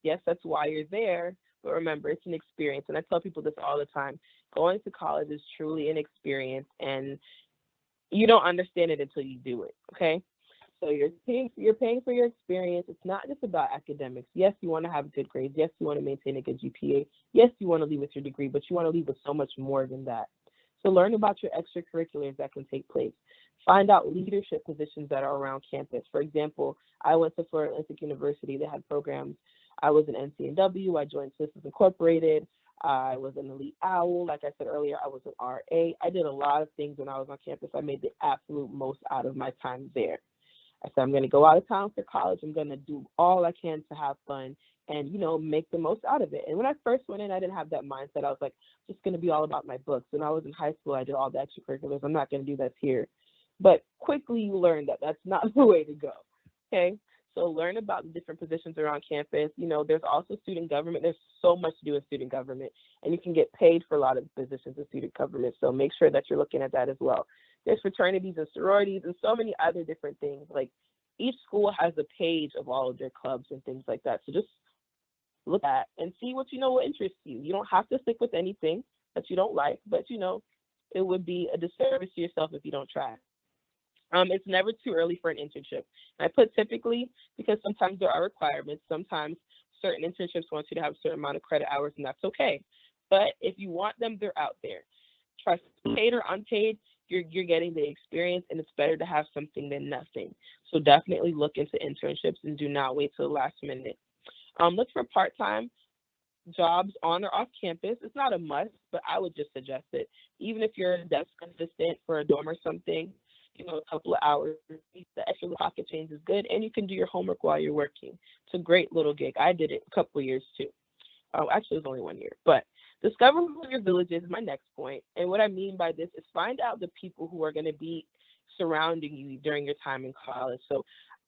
Yes, that's why you're there, but remember, it's an experience. And I tell people this all the time. Going to college is truly an experience, and you don't understand it until you do it, okay? So you're paying for your experience. It's not just about academics. Yes, you want to have good grades. Yes, you want to maintain a good GPA. Yes, you want to leave with your degree, but you want to leave with so much more than that. So learn about your extracurriculars that can take place. Find out leadership positions that are around campus. For example, I went to Florida Atlantic University. They had programs. I was an NCNW. I joined Sisters Incorporated. I was an elite owl. Like I said earlier, I was an RA. I did a lot of things when I was on campus. I made the absolute most out of my time there. I said, I'm going to go out of town for college. I'm going to do all I can to have fun and, make the most out of it. And when I first went in, I didn't have that mindset. I was like, just going to be all about my books. When I was in high school, I did all the extracurriculars. I'm not going to do that here. But quickly you learn that that's not the way to go. Okay. So learn about the different positions around campus. There's also student government. There's so much to do with student government, and you can get paid for a lot of positions in student government. So make sure that you're looking at that as well. There's fraternities and sororities and so many other different things. Like each school has a page of all of their clubs and things like that. So just look at and see what what interests you. You don't have to stick with anything that you don't like, but it would be a disservice to yourself if you don't try. It's never too early for an internship. And I put typically because sometimes there are requirements. Sometimes certain internships want you to have a certain amount of credit hours, and that's okay. But if you want them, they're out there. Trust, paid or unpaid, you're getting the experience, and it's better to have something than nothing. So definitely look into internships and do not wait till the last minute. Look for part-time jobs on or off campus. It's not a must, but I would just suggest it. Even if you're a desk assistant for a dorm or something, a couple of hours, the extra pocket change is good, and you can do your homework while you're working. It's a great little gig. I did it a couple of years too. Actually, it was only 1 year, but discover who your village is my next point. And what I mean by this is find out the people who are going to be surrounding you during your time in college. So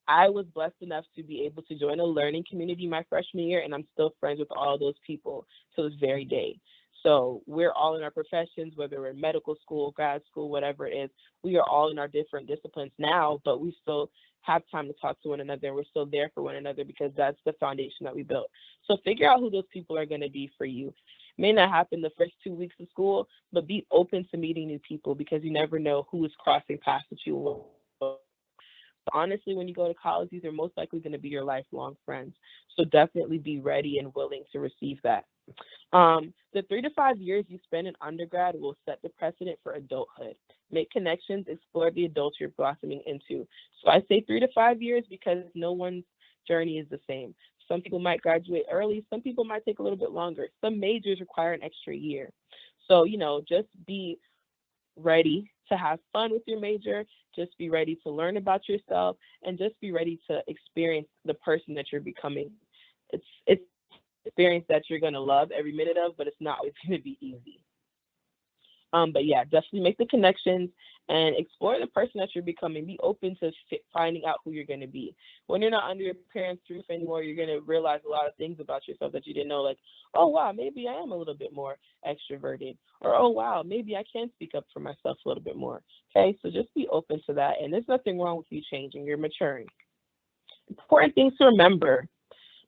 I was blessed enough to be able to join a learning community my freshman year, and I'm still friends with all those people to this very day. So we're all in our professions, whether we're in medical school, grad school, whatever it is, we are all in our different disciplines now, but we still have time to talk to one another. We're still there for one another because that's the foundation that we built. So figure out who those people are going to be for you. It may not happen the first 2 weeks of school, but be open to meeting new people because you never know who is crossing paths with you. Honestly, when you go to college, these are most likely going to be your lifelong friends. So definitely be ready and willing to receive that. The 3 to 5 years you spend in undergrad will set the precedent for adulthood. Make connections, explore the adults you're blossoming into. So I say 3 to 5 years because no one's journey is the same. Some people might graduate early. Some people might take a little bit longer. Some majors require an extra year. So, just be ready to have fun with your major. Just be ready to learn about yourself and just be ready to experience the person that you're becoming. It's experience that you're going to love every minute of, but it's not always going to be easy. But yeah, definitely make the connections and explore the person that you're becoming. Be open to finding out who you're going to be. When you're not under your parents' roof anymore, you're going to realize a lot of things about yourself that you didn't know, like, oh, wow, maybe I am a little bit more extroverted. Or, oh, wow, maybe I can speak up for myself a little bit more. Okay, so just be open to that. And there's nothing wrong with you changing. You're maturing. Important things to remember.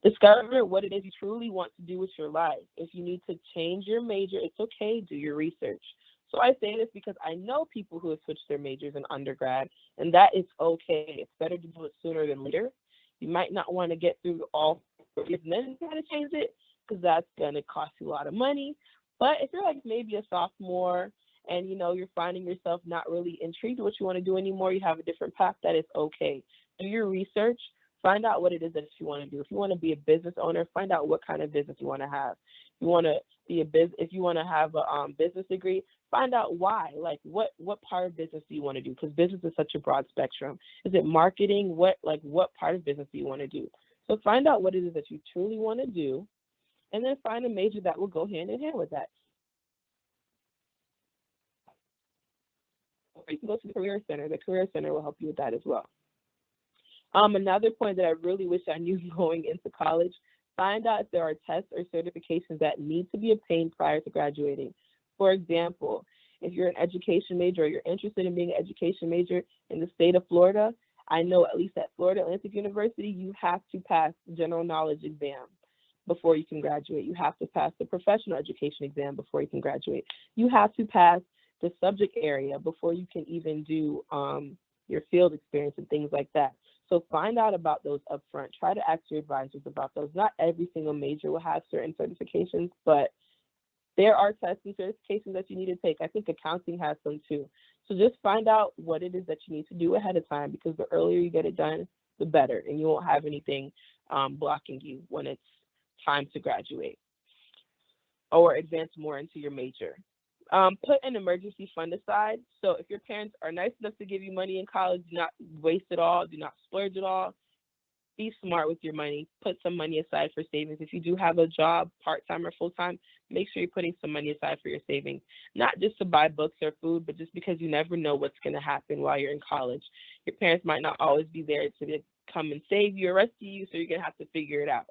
Discover what it is you truly want to do with your life. If you need to change your major, it's okay. Do your research. So I say this because I know people who have switched their majors in undergrad, and that is okay. It's better to do it sooner than later. You might not want to get through all 4 years and then try to change it because that's going to cost you a lot of money. But if you're like maybe a sophomore and you're finding yourself not really intrigued with what you want to do anymore, you have a different path, that is okay. Do your research. Find out what it is that you want to do. If you want to be a business owner, find out what kind of business you want to have. If you want to be if you want to have a business degree, find out why. Like what part of business do you want to do? Because business is such a broad spectrum. Is it marketing? What part of business do you want to do? So find out what it is that you truly want to do, and then find a major that will go hand in hand with that. Or you can go to the Career Center. The Career Center will help you with that as well. Another point that I really wish I knew going into college, find out if there are tests or certifications that need to be obtained prior to graduating. For example, if you're an education major or you're interested in being an education major in the state of Florida, I know at least at Florida Atlantic University, you have to pass the general knowledge exam before you can graduate. You have to pass the professional education exam before you can graduate. You have to pass the subject area before you can even do your field experience and things like that. So find out about those upfront. Try to ask your advisors about those. Not every single major will have certain certifications, but There are tests and certifications that you need to take. I think accounting has some too. So just find out what it is that you need to do ahead of time, because the earlier you get it done, the better, and you won't have anything blocking you when it's time to graduate or advance more into your major. Put an emergency fund aside. So if your parents are nice enough to give you money in college, do not waste it all, do not splurge it all. Be smart with your money. Put some money aside for savings. If you do have a job, part-time or full-time, make sure you're putting some money aside for your savings. Not just to buy books or food, but just because you never know what's going to happen while you're in college. Your parents might not always be there to come and save you or rescue you, so you're going to have to figure it out.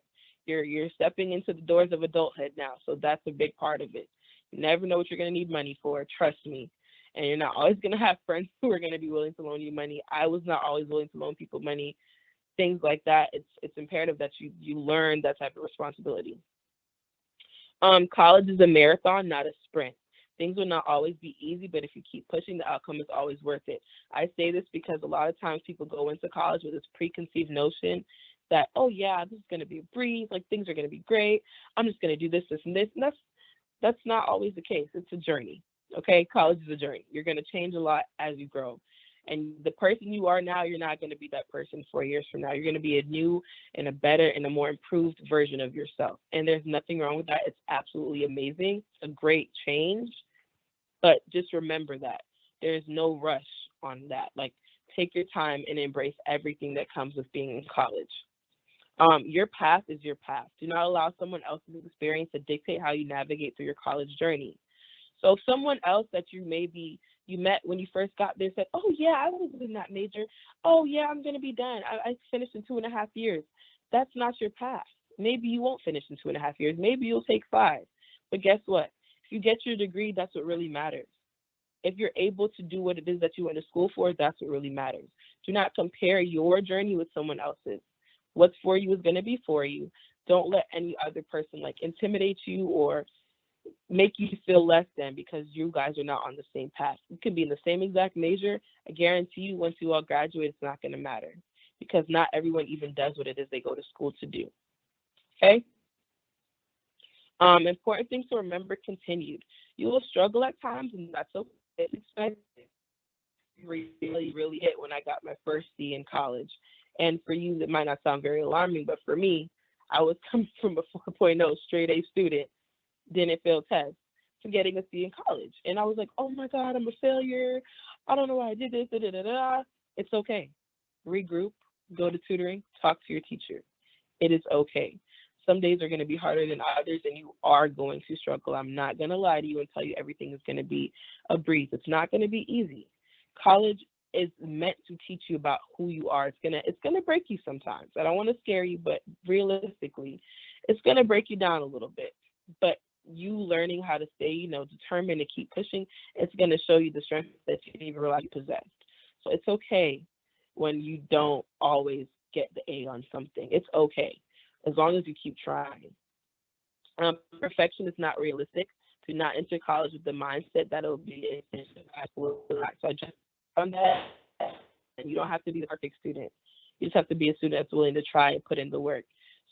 You're stepping into the doors of adulthood now, so that's a big part of it. You never know what you're going to need money for, trust me. And you're not always going to have friends who are going to be willing to loan you money. I was not always willing to loan people money. Things like that. It's imperative that you learn that type of responsibility. College is a marathon, not a sprint. Things will not always be easy, but if you keep pushing, the outcome is always worth it. I say this because a lot of times people go into college with this preconceived notion that, oh yeah, this is going to be a breeze, like things are going to be great. I'm just going to do this, this, and this. And that's not always the case. It's a journey. Okay, college is a journey. You're going to change a lot as you grow. And the person you are now, you're not going to be that person 4 years from now. You're going to be a new and a better and a more improved version of yourself. And there's nothing wrong with that. It's absolutely amazing. It's a great change. But just remember that there's no rush on that. Like, take your time and embrace everything that comes with being in college. Your path is your path. Do not allow someone else's experience to dictate how you navigate through your college journey. So if someone else that you met when you first got there said, oh yeah, I was in that major. Oh yeah, I'm going to be done. I finished in 2.5 years. That's not your path. Maybe you won't finish in 2.5 years. Maybe you'll take 5. But guess what? If you get your degree, that's what really matters. If you're able to do what it is that you went to school for, that's what really matters. Do not compare your journey with someone else's. What's for you is going to be for you. Don't let any other person intimidate you or make you feel less than because you guys are not on the same path. You can be in the same exact major. I guarantee you once you all graduate, it's not going to matter because not everyone even does what it is they go to school to do. Okay? Important things to remember continued. You will struggle at times, and that's okay. It's expected. Really hit when I got my first C in college. And for you, it might not sound very alarming, but for me, I was coming from a 4.0 straight A student, didn't fail tests, to getting a C in college. And I was like, oh my God, I'm a failure. I don't know why I did this. Da, da, da, da. It's okay. Regroup, go to tutoring, talk to your teacher. It is okay. Some days are going to be harder than others, and you are going to struggle. I'm not going to lie to you and tell you everything is going to be a breeze. It's not going to be easy. College is meant to teach you about who you are. It's gonna break you sometimes. I don't want to scare you, but realistically, it's gonna break you down a little bit. But you learning how to stay, determined to keep pushing, it's gonna show you the strength that you didn't even realize you possessed. So it's okay when you don't always get the A on something. It's okay as long as you keep trying. Perfection is not realistic. Do not enter college with the mindset that it'll be an So I just on that, and you don't have to be the perfect student. You just have to be a student that's willing to try and put in the work.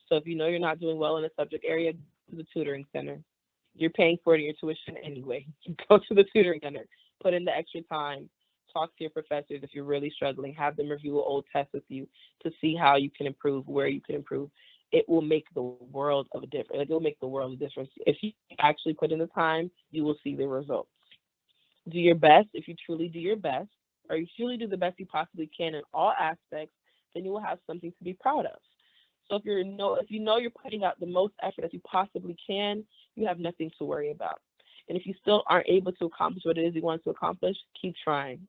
So if you know you're not doing well in a subject area, go to the tutoring center. You're paying for it in your tuition anyway. Go to the tutoring center. Put in the extra time. Talk to your professors if you're really struggling. Have them review an old test with you to see how you can improve, where you can improve. It will make the world of a difference. It will make the world of a difference. If you actually put in the time, you will see the results. Do your best. If you truly do your best, or you truly do the best you possibly can in all aspects, then you will have something to be proud of. So if you know you're putting out the most effort as you possibly can, you have nothing to worry about. And if you still aren't able to accomplish what it is you want to accomplish, keep trying.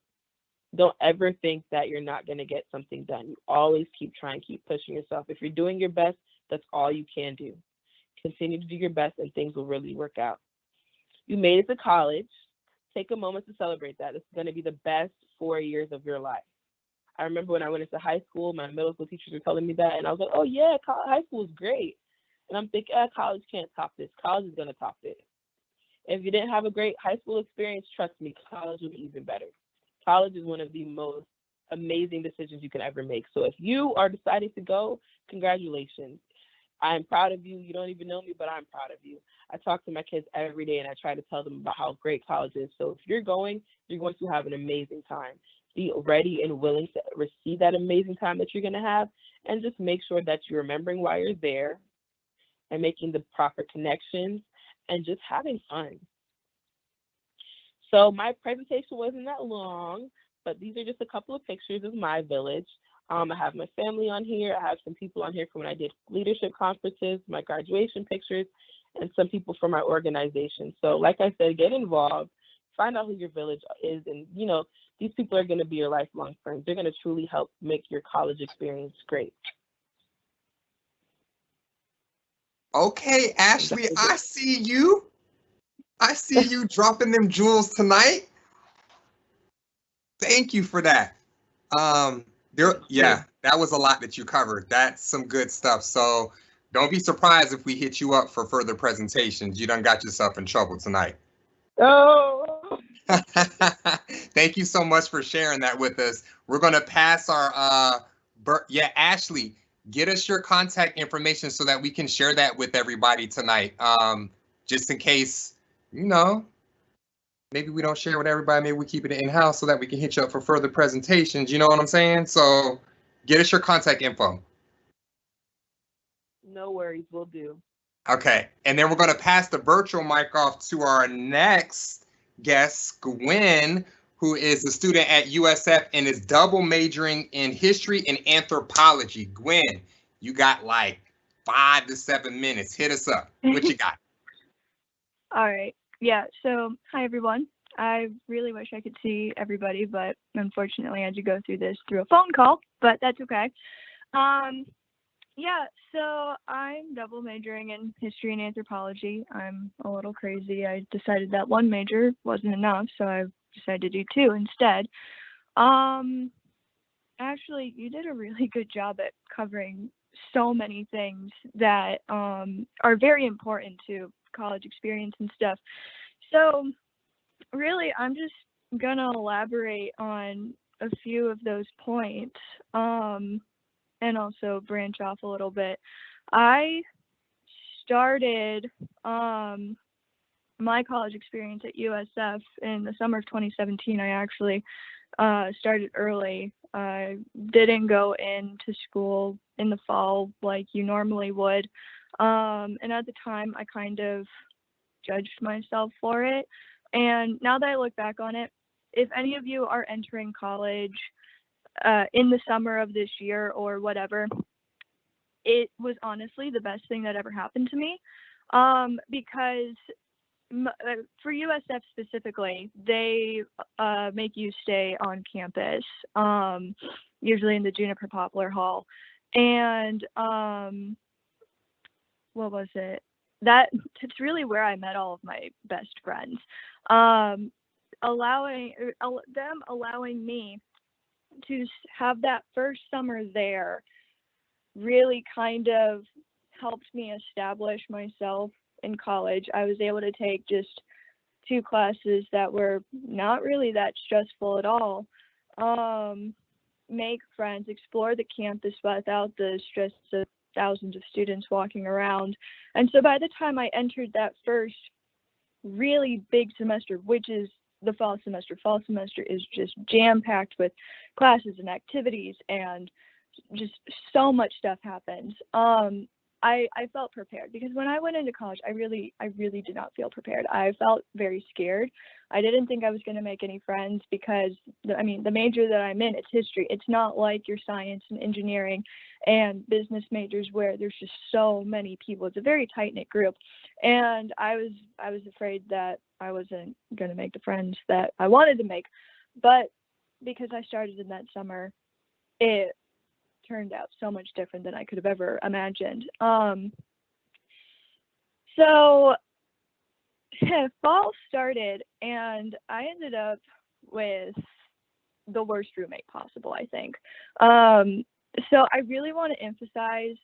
Don't ever think that you're not going to get something done. You always keep trying, keep pushing yourself. If you're doing your best, that's all you can do. Continue to do your best and things will really work out. You made it to college. Take a moment to celebrate that. It's going to be the best 4 years of your life. I remember when I went into high school, my middle school teachers were telling me that, and I was like, oh yeah, high school is great. And I'm thinking, college can't top this. College is going to top this. If you didn't have a great high school experience, trust me, college will be even better. College is one of the most amazing decisions you can ever make. So if you are deciding to go, congratulations. I'm proud of you. You don't even know me, but I'm proud of you. I talk to my kids every day, and I try to tell them about how great college is. So if you're going to have an amazing time. Be ready and willing to receive that amazing time that you're going to have, and just make sure that you're remembering why you're there and making the proper connections and just having fun. So my presentation wasn't that long, but these are just a couple of pictures of my village. I have my family on here. I have some people on here from when I did leadership conferences, my graduation pictures, and some people from my organization. So like I said, get involved, find out who your village is, and these people are going to be your lifelong friends. They're going to truly help make your college experience great. Okay, Ashley, I see you. I see you dropping them jewels tonight. Thank you for that. That was a lot that you covered. That's some good stuff. So don't be surprised if we hit you up for further presentations. You done got yourself in trouble tonight. Oh. Thank you so much for sharing that with us. We're going to pass our Ashley, get us your contact information so that we can share that with everybody tonight. Just in case, maybe we don't share with everybody. Maybe we keep it in-house so that we can hit you up for further presentations. You know what I'm saying? So get us your contact info. No worries, we'll do. Okay. And then we're going to pass the virtual mic off to our next guest, Gwen, who is a student at USF and is double majoring in history and anthropology. Gwen, you got like 5 to 7 minutes. Hit us up. What you got? All right. Yeah. So, hi, everyone. I really wish I could see everybody, but unfortunately I had to go through this through a phone call, but that's okay. Yeah, so I'm double majoring in history and anthropology. I'm a little crazy. I decided that one major wasn't enough, so I decided to do 2 instead. Actually, you did a really good job at covering so many things that are very important to college experience and stuff. So really, I'm just gonna elaborate on a few of those points. And also branch off a little bit. I started my college experience at USF in the summer of 2017. I actually started early. I didn't go into school in the fall like you normally would. And at the time, I kind of judged myself for it. And now that I look back on it, if any of you are entering college in the summer of this year or whatever, it was honestly the best thing that ever happened to me, because for USF specifically, they make you stay on campus, usually in the Juniper Poplar Hall, and what was it? It's really where I met all of my best friends. Allowing me to have that first summer there really kind of helped me establish myself in college. I was able to take just 2 classes that were not really that stressful at all, make friends, explore the campus without the stress of thousands of students walking around. And so by the time I entered that first really big semester, which is the fall semester is just jam-packed with classes and activities, and just so much stuff happens. I felt prepared, because when I went into college, I really did not feel prepared. I felt very scared. I didn't think I was going to make any friends, because the major that I'm in, it's history. It's not like your science and engineering and business majors where there's just so many people. It's a very tight-knit group, and I was afraid that I wasn't going to make the friends that I wanted to make. But because I started in that summer, it turned out so much different than I could have ever imagined. So fall started, and I ended up with the worst roommate possible, I think. So I really want to emphasize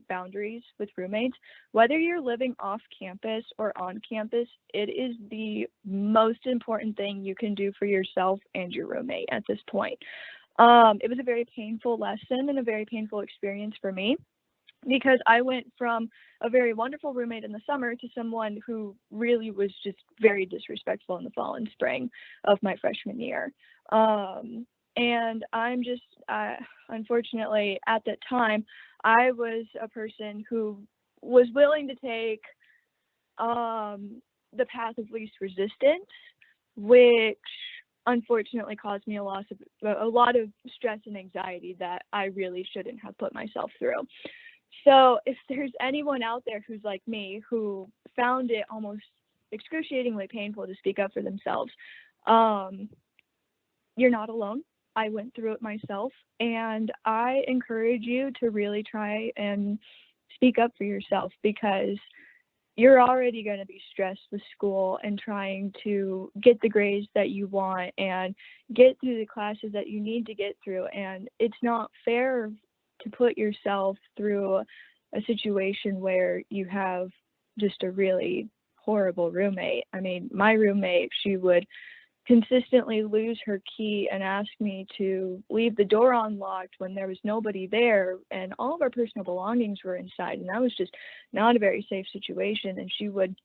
boundaries with roommates. Whether you're living off campus or on campus, it is the most important thing you can do for yourself and your roommate at this point. It was a very painful lesson and a very painful experience for me. because I went from a very wonderful roommate in the summer to someone who really was just very disrespectful in the fall and spring of my freshman year. And I'm just, unfortunately, at that time, I was a person who was willing to take the path of least resistance, which unfortunately caused me a lot of stress and anxiety that I really shouldn't have put myself through. So if there's anyone out there who's like me, who found it almost excruciatingly painful to speak up for themselves, you're not alone. I went through it myself, and I encourage you to really try and speak up for yourself, because you're already going to be stressed with school and trying to get the grades that you want and get through the classes that you need to get through. And it's not fair to put yourself through a situation where you have just a really horrible roommate. I mean, my roommate, she would consistently lose her key and ask me to leave the door unlocked when there was nobody there, and all of our personal belongings were inside, and that was just not a very safe situation. And she would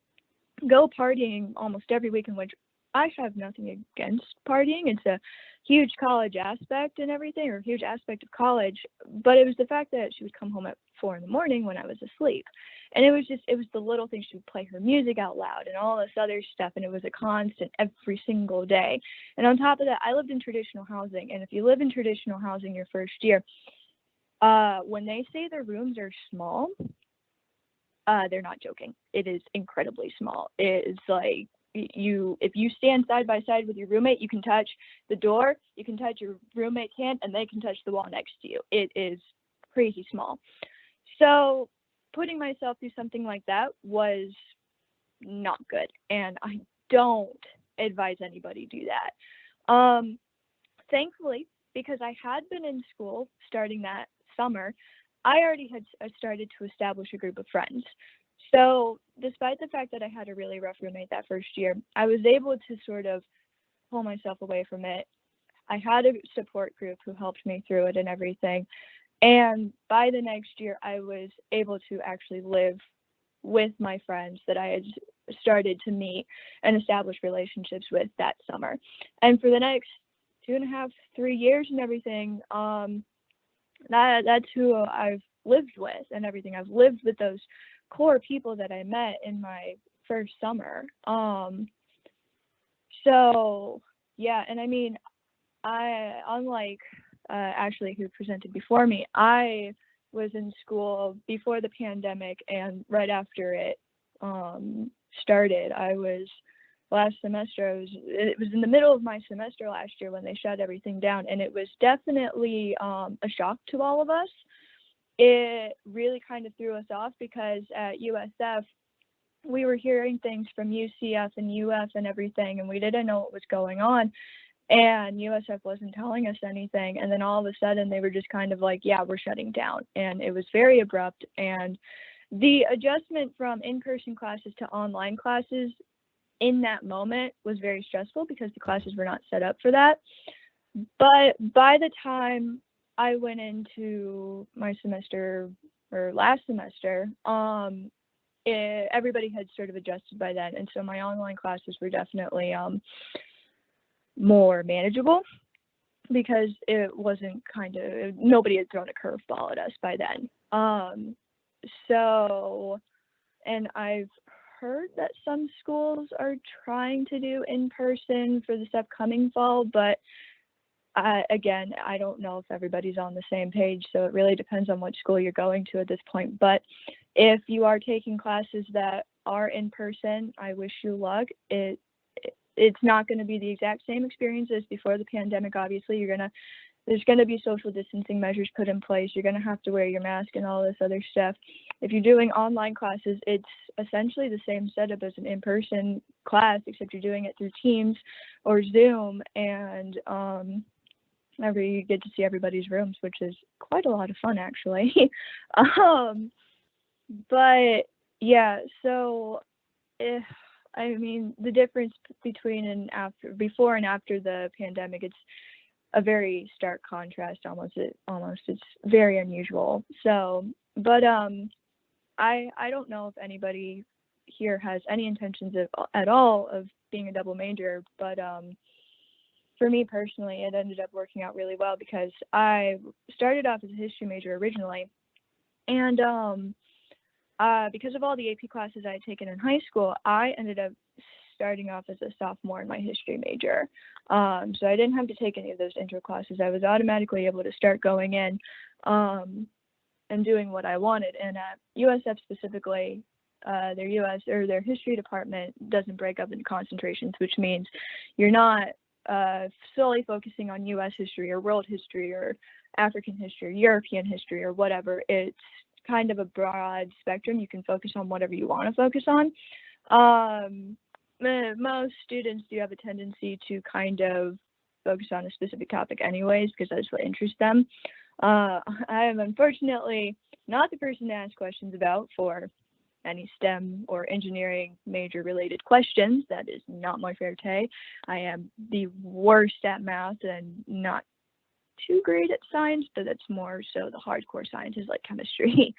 go partying almost every weekend, which I have nothing against partying. It's a huge college aspect and everything, or a huge aspect of college, but it was the fact that she would come home at 4 a.m. when I was asleep. And it was the little things. She would play her music out loud and all this other stuff, and it was a constant every single day. And on top of that, I lived in traditional housing, and if you live in traditional housing your first year, when they say the rooms are small, they're not joking. It is incredibly small. It is like, if you stand side by side with your roommate, you can touch the door, you can touch your roommate's hand, and they can touch the wall next to you. It is crazy small. So putting myself through something like that was not good, and I don't advise anybody do that. Thankfully, because I had been in school starting that summer, I already had started to establish a group of friends. So despite the fact that I had a really rough roommate that first year, I was able to sort of pull myself away from it. I had a support group who helped me through it and everything. And by the next year, I was able to actually live with my friends that I had started to meet and establish relationships with that summer. And for the next 2.5, 3 years and everything, that's who I've lived with and everything. I've lived with those core people that I met in my first summer. So yeah, and I mean, unlike Ashley, who presented before me, I was in school before the pandemic and right after it started. Last semester, it was in the middle of my semester last year when they shut everything down, and it was definitely a shock to all of us. It really kind of threw us off, because at USF, we were hearing things from UCF and UF and everything, and we didn't know what was going on. And USF wasn't telling us anything. And then all of a sudden, they were just kind of like, yeah, we're shutting down. And it was very abrupt. And the adjustment from in-person classes to online classes in that moment was very stressful, because the classes were not set up for that. But by the time I went into my semester, or last semester, everybody had sort of adjusted by then. And so my online classes were definitely more manageable, because it wasn't nobody had thrown a curveball at us by then. So, and I've heard that some schools are trying to do in person for this upcoming fall, but again, I don't know if everybody's on the same page, so it really depends on what school you're going to at this point. But if you are taking classes that are in person, I wish you luck. It's not going to be the exact same experience as before the pandemic. Obviously, there's going to be social distancing measures put in place. You're going to have to wear your mask and all this other stuff. If you're doing online classes, it's essentially the same setup as an in-person class, except you're doing it through Teams or Zoom, and you get to see everybody's rooms, which is quite a lot of fun, actually. But yeah, so the difference between before and after the pandemic, it's a very stark contrast. Almost it's very unusual. So But I don't know if anybody here has any intentions at all of being a double major, but for me personally, it ended up working out really well because I started off as a history major originally, and because of all the AP classes I had taken in high school, I ended up starting off as a sophomore in my history major. So I didn't have to take any of those intro classes. I was automatically able to start going in and doing what I wanted. And at USF specifically, their history department doesn't break up into concentrations, which means you're not solely focusing on US history or world history or African history or European history or whatever. It's kind of a broad spectrum. You can focus on whatever you want to focus on. Most students do have a tendency to kind of focus on a specific topic anyways, because that's what interests them. I am unfortunately not the person to ask questions about for any STEM or engineering major related questions. That is not my forte. I am the worst at math and not too great at science, but that's more so the hardcore sciences like chemistry.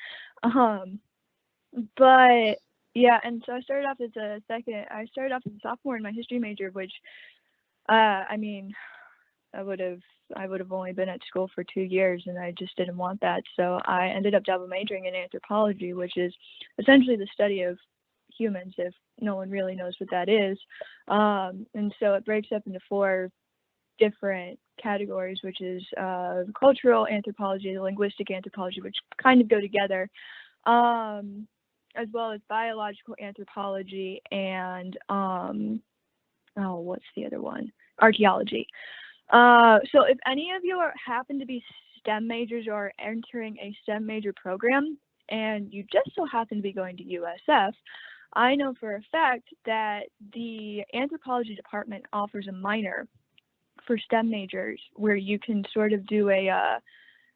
But yeah, and so I started off as a sophomore in my history major, which I mean, I would have only been at school for 2 years, and I just didn't want that. So I ended up double majoring in anthropology, which is essentially the study of humans, if no one really knows what that is. And so it breaks up into 4 different categories, which is cultural anthropology, linguistic anthropology, which kind of go together, as well as biological anthropology and what's the other one? Archaeology. So if any of you happen to be STEM majors or entering a STEM major program, and you just so happen to be going to USF, I know for a fact that the anthropology department offers a minor for STEM majors where you can sort of do a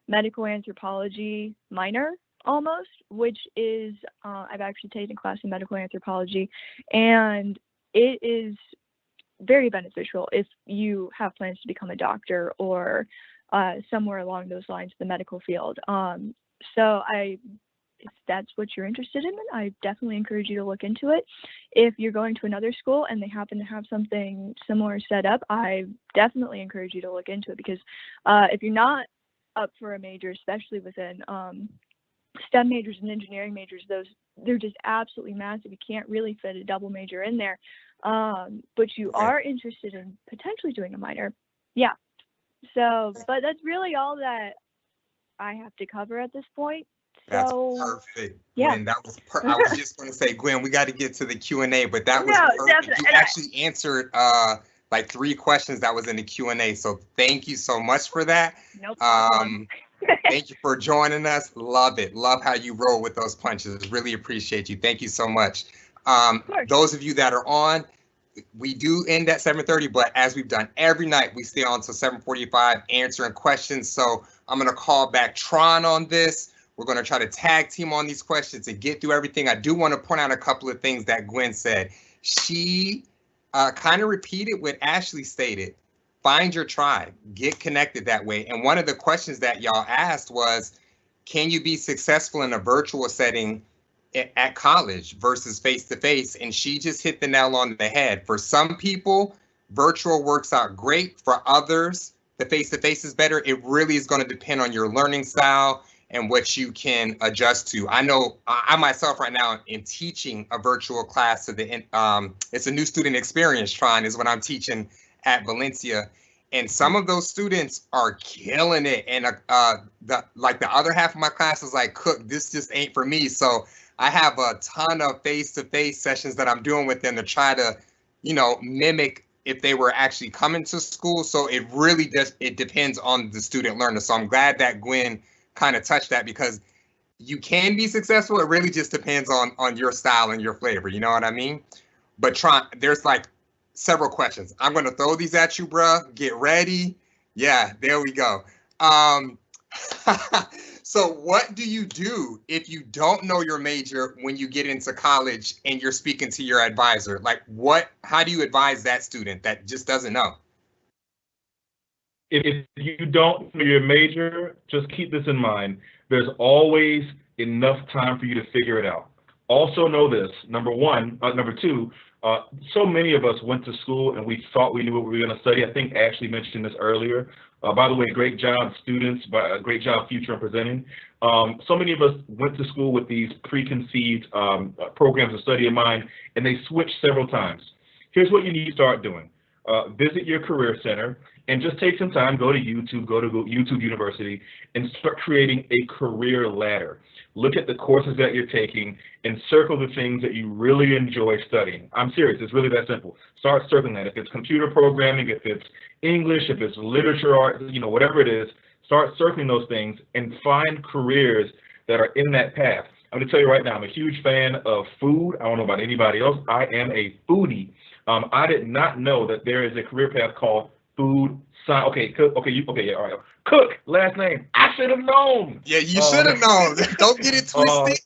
medical anthropology minor almost, which is, I've actually taken a class in medical anthropology, and it is very beneficial if you have plans to become a doctor or somewhere along those lines, the medical field. So if that's what you're interested in, I definitely encourage you to look into it. If you're going to another school and they happen to have something similar set up, I definitely encourage you to look into it, because if you're not up for a major, especially within STEM majors and engineering majors, they're just absolutely massive. You can't really fit a double major in there. But you are interested in potentially doing a minor. Yeah. So, but that's really all that I have to cover at this point. That's So, perfect. yeah. Gwen, that was I was just going to say, Gwen, we got to get to the Q&A, but that was perfect. Definitely. You actually answered like 3 questions that was in the Q&A. So thank you so much for that. No problem. Thank you for joining us. Love it. Love how you roll with those punches. Really appreciate you. Thank you so much. Those of you that are on, we do end at 7:30, but as we've done every night, we stay on till 7:45 answering questions. So I'm going to call back Tron on this. We're going to try to tag team on these questions and get through everything. I do want to point out a couple of things that Gwen said. She kind of repeated what Ashley stated. Find your tribe, get connected that way. And one of the questions that y'all asked was, can you be successful in a virtual setting at college versus face-to-face? And she just hit the nail on the head. For some people, virtual works out great. For others, the face-to-face is better. It really is going to depend on your learning style and what you can adjust to. I know I myself right now am teaching a virtual class to it's a new student experience, Tron, is what I'm teaching at Valencia. And some of those students are killing it. And the other half of my class is like, Cook, this just ain't for me. So I have a ton of face-to-face sessions that I'm doing with them to try to, mimic if they were actually coming to school. So it really it depends on the student learner. So I'm glad that Gwen kind of touched that, because you can be successful. It really just depends on your style and your flavor. You know what I mean? But Tron, there's like several questions. I'm going to throw these at you, bruh. Get ready. Yeah, there we go. So what do you do if you don't know your major when you get into college and you're speaking to your advisor? Like how do you advise that student that just doesn't know? if you don't know your major, just keep this in mind. There's always enough time for you to figure it out. Also know this, number two, so many of us went to school and we thought we knew what we were going to study. I think Ashley mentioned this earlier. By the way, great job, students. Great job, future and presenting. So many of us went to school with these preconceived programs of study in mind, and they switched several times. Here's what you need to start doing. Visit your career center and just take some time, go to YouTube University, and start creating a career ladder. Look at the courses that you're taking and circle the things that you really enjoy studying. I'm serious, it's really that simple. Start circling that. If it's computer programming, if it's English, if it's literature, art, whatever it is, start circling those things and find careers that are in that path. I'm gonna tell you right now, I'm a huge fan of food. I don't know about anybody else. I am a foodie. I did not know that there is a career path called food science. All right. Cook, last name. I should have known. Yeah, you should have known. Don't get it twisted.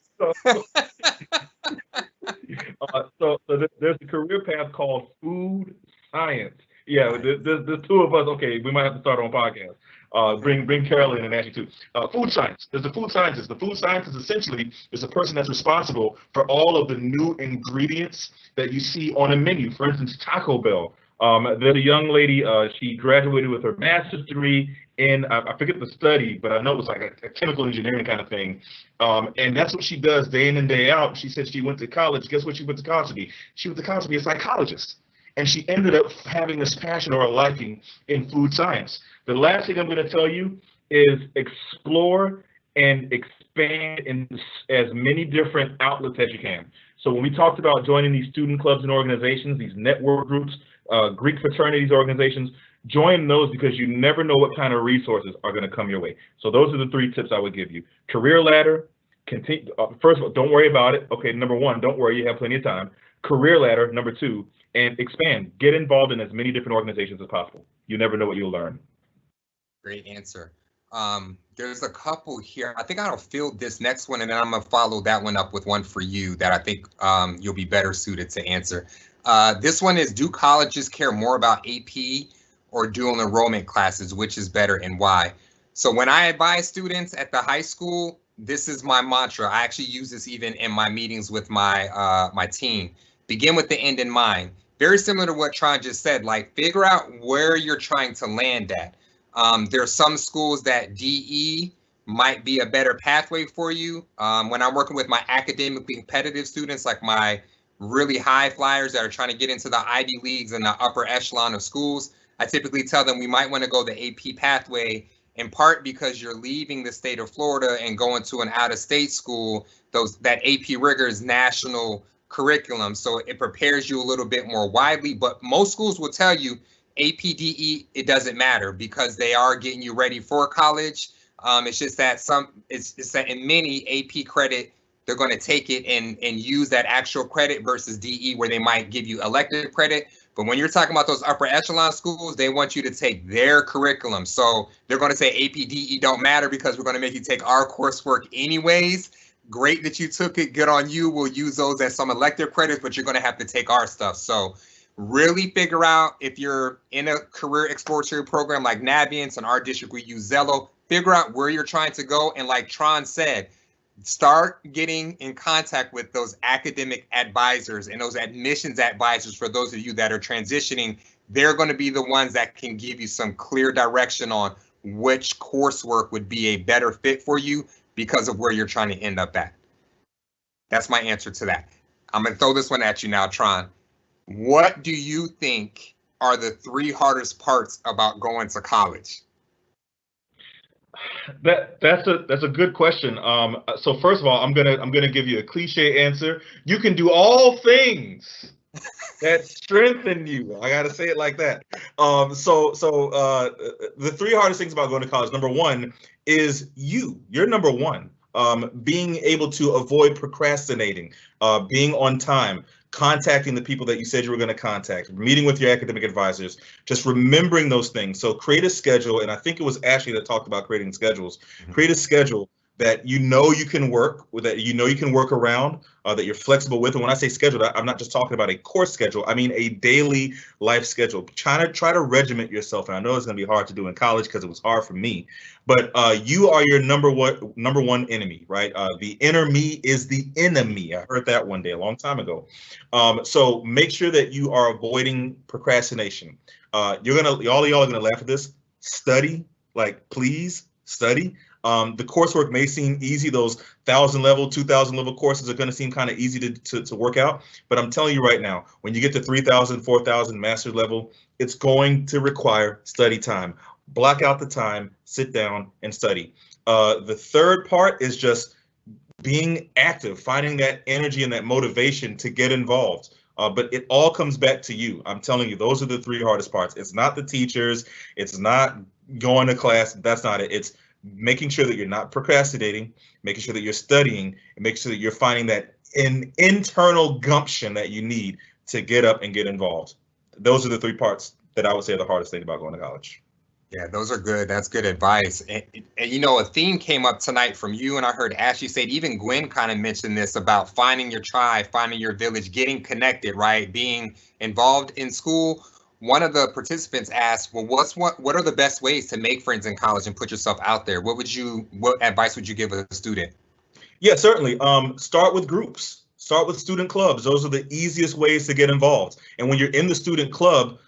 So there's a career path called food science. Yeah, there's two of us. Okay, we might have to start on a podcast. Bring Carolyn and Ashley too. Food science. There's a food scientist. The food scientist essentially is a person that's responsible for all of the new ingredients that you see on a menu. For instance, Taco Bell. There's a young lady. She graduated with her master's degree in I forget the study, but I know it was like a chemical engineering kind of thing. And that's what she does day in and day out. She said she went to college. Guess what she went to college to be? She went to college to be a psychologist. And she ended up having this passion or a liking in food science. The last thing I'm going to tell you is explore and expand in as many different outlets as you can. So when we talked about joining these student clubs and organizations, these network groups, Greek fraternities organizations, join those because you never know what kind of resources are going to come your way. So those are the 3 tips I would give you. Career ladder, continue. First of all, don't worry about it. Okay, number 1, don't worry, you have plenty of time. Career ladder, number 2, and expand. Get involved in as many different organizations as possible. You never know what you'll learn. Great answer. There's a couple here. I think I'll field this next one, and then I'm going to follow that one up with one for you that I think you'll be better suited to answer. This one is, do colleges care more about AP or dual enrollment classes? Which is better and why? So when I advise students at the high school, this is my mantra. I actually use this even in my meetings with my my team. Begin with the end in mind. Very similar to what Tron just said, like figure out where you're trying to land at. There are some schools that DE might be a better pathway for you. When I'm working with my academically competitive students, like my really high flyers that are trying to get into the Ivy Leagues and the upper echelon of schools, I typically tell them we might want to go the AP pathway, in part because you're leaving the state of Florida and going to an out-of-state school. That AP rigor is national curriculum, so it prepares you a little bit more widely. But most schools will tell you APDE, it doesn't matter because they are getting you ready for college. It's just that it's that in many AP credit, they're going to take it and use that actual credit versus DE where they might give you elective credit. But when you're talking about those upper echelon schools, they want you to take their curriculum. So they're going to say APDE don't matter because we're going to make you take our coursework anyways. Great that you took it. Good on you. We'll use those as some elective credits, but you're going to have to take our stuff. So really figure out if you're in a career exploratory program like Naviance. In our district, we use Zello. Figure out where you're trying to go. And like Tron said, start getting in contact with those academic advisors and those admissions advisors. For those of you that are transitioning, they're going to be the ones that can give you some clear direction on which coursework would be a better fit for you because of where you're trying to end up at. That's my answer to that. I'm going to throw this one at you now, Tron. What do you think are the 3 hardest parts about going to college? That's a good question. So first of all, I'm gonna give you a cliche answer. You can do all things that strengthen you. I gotta say it like that. The 3 hardest things about going to college. Number 1 is you're number 1. Being able to avoid procrastinating, being on time, contacting the people that you said you were going to contact, meeting with your academic advisors, just remembering those things. So create a schedule, and I think it was Ashley that talked about creating schedules. Create a schedule that you know you can work with, that you know you can work around, that you're flexible with. And when I say schedule, I'm not just talking about a course schedule. I mean a daily life schedule. Try to regiment yourself. And I know it's going to be hard to do in college because it was hard for me. But you are your number one enemy, right? The inner me is the enemy. I heard that one day a long time ago. So make sure that you are avoiding procrastination. All of y'all are gonna laugh at this. Study, like please study. The coursework may seem easy. Those 1,000 level, 2,000 level courses are going to seem kind of easy to work out. But I'm telling you right now, when you get to 3,000, 4,000 master's level, it's going to require study time. Block out the time, sit down and study. The third part is just being active, finding that energy and that motivation to get involved. But it all comes back to you. I'm telling you, those are the three hardest parts. It's not the teachers. It's not going to class. That's not it. It's making sure that you're not procrastinating, making sure that you're studying, and making sure that you're finding that internal gumption that you need to get up and get involved. Those are the three parts that I would say are the hardest thing about going to college. Yeah, those are good. That's good advice. And you know, a theme came up tonight from you, and I heard Ashley say, even Gwen kind of mentioned this about finding your tribe, finding your village, getting connected, right? Being involved in school. One of the participants asked, well, what are the best ways to make friends in college and put yourself out there? What advice would you give a student? Yeah, certainly. Start with groups. Start with student clubs. Those are the easiest ways to get involved. And when you're in the student club,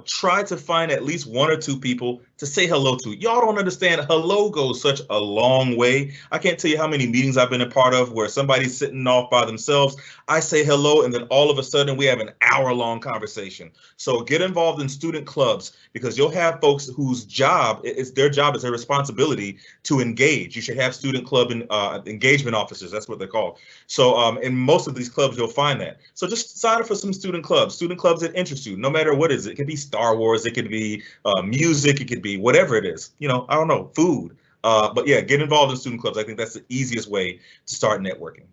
try to find at least one or two people to say hello to. Y'all don't understand. Hello goes such a long way. I can't tell you how many meetings I've been a part of where somebody's sitting off by themselves. I say hello, and then all of a sudden we have an hour-long conversation. So get involved in student clubs, because you'll have folks whose job is their responsibility to engage. You should have student club and engagement officers. That's what they're called. So in most of these clubs, you'll find that. So just sign up for some student clubs that interest you, no matter what it is. It could be Star Wars, it could be music, it could be whatever it is, I don't know, food. But yeah, get involved in student clubs. I think that's the easiest way to start networking.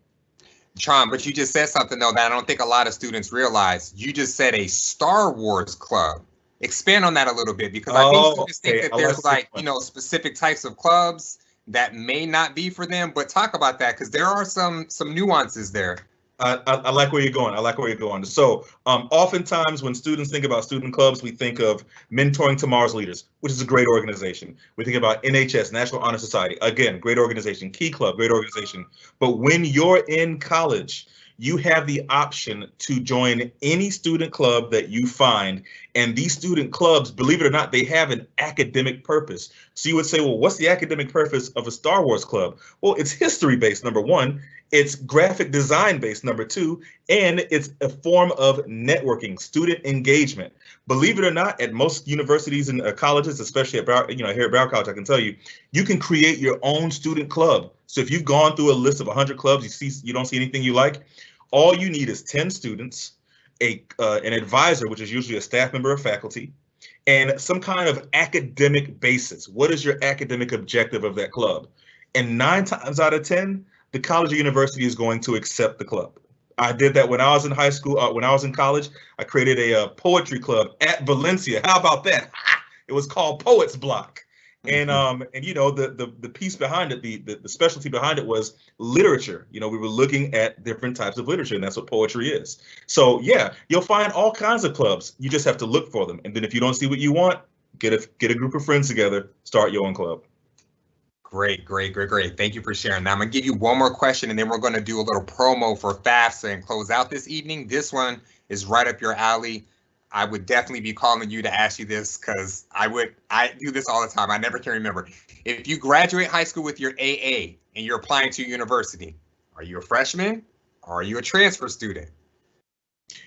Tron, but you just said something though that I don't think a lot of students realize. You just said a Star Wars club. Expand on that a little bit, because I think students think that there's specific types of clubs that may not be for them, but talk about that, because there are some nuances there. I like where you're going. So oftentimes when students think about student clubs, we think of Mentoring Tomorrow's Leaders, which is a great organization. We think about NHS, National Honor Society, again, great organization. Key Club, great organization. But when you're in college, you have the option to join any student club that you find. And these student clubs, believe it or not, they have an academic purpose. So you would say, well, what's the academic purpose of a Star Wars club? Well, it's history-based, number one. It's graphic design based, number two, and it's a form of networking, student engagement. Believe it or not, at most universities and colleges, especially at Broward, here at Broward College, I can tell you, you can create your own student club. So if you've gone through a list of 100 clubs, you don't see anything you like, all you need is 10 students, an advisor, which is usually a staff member or faculty, and some kind of academic basis. What is your academic objective of that club? And 9 times out of 10, the college or university is going to accept the club. I did that when I was in high school. When I was in college, I created a poetry club at Valencia. How about that? It was called Poets Block. And the piece behind it, the specialty behind it was literature. We were looking at different types of literature, and that's what poetry is. So yeah, you'll find all kinds of clubs. You just have to look for them. And then if you don't see what you want, get a group of friends together, start your own club. Great. Thank you for sharing. Now I'm going to give you one more question, and then we're going to do a little promo for FAFSA and close out this evening. This one is right up your alley. I would definitely be calling you to ask you this, because I do this all the time. I never can remember. If you graduate high school with your AA and you're applying to university, are you a freshman or are you a transfer student?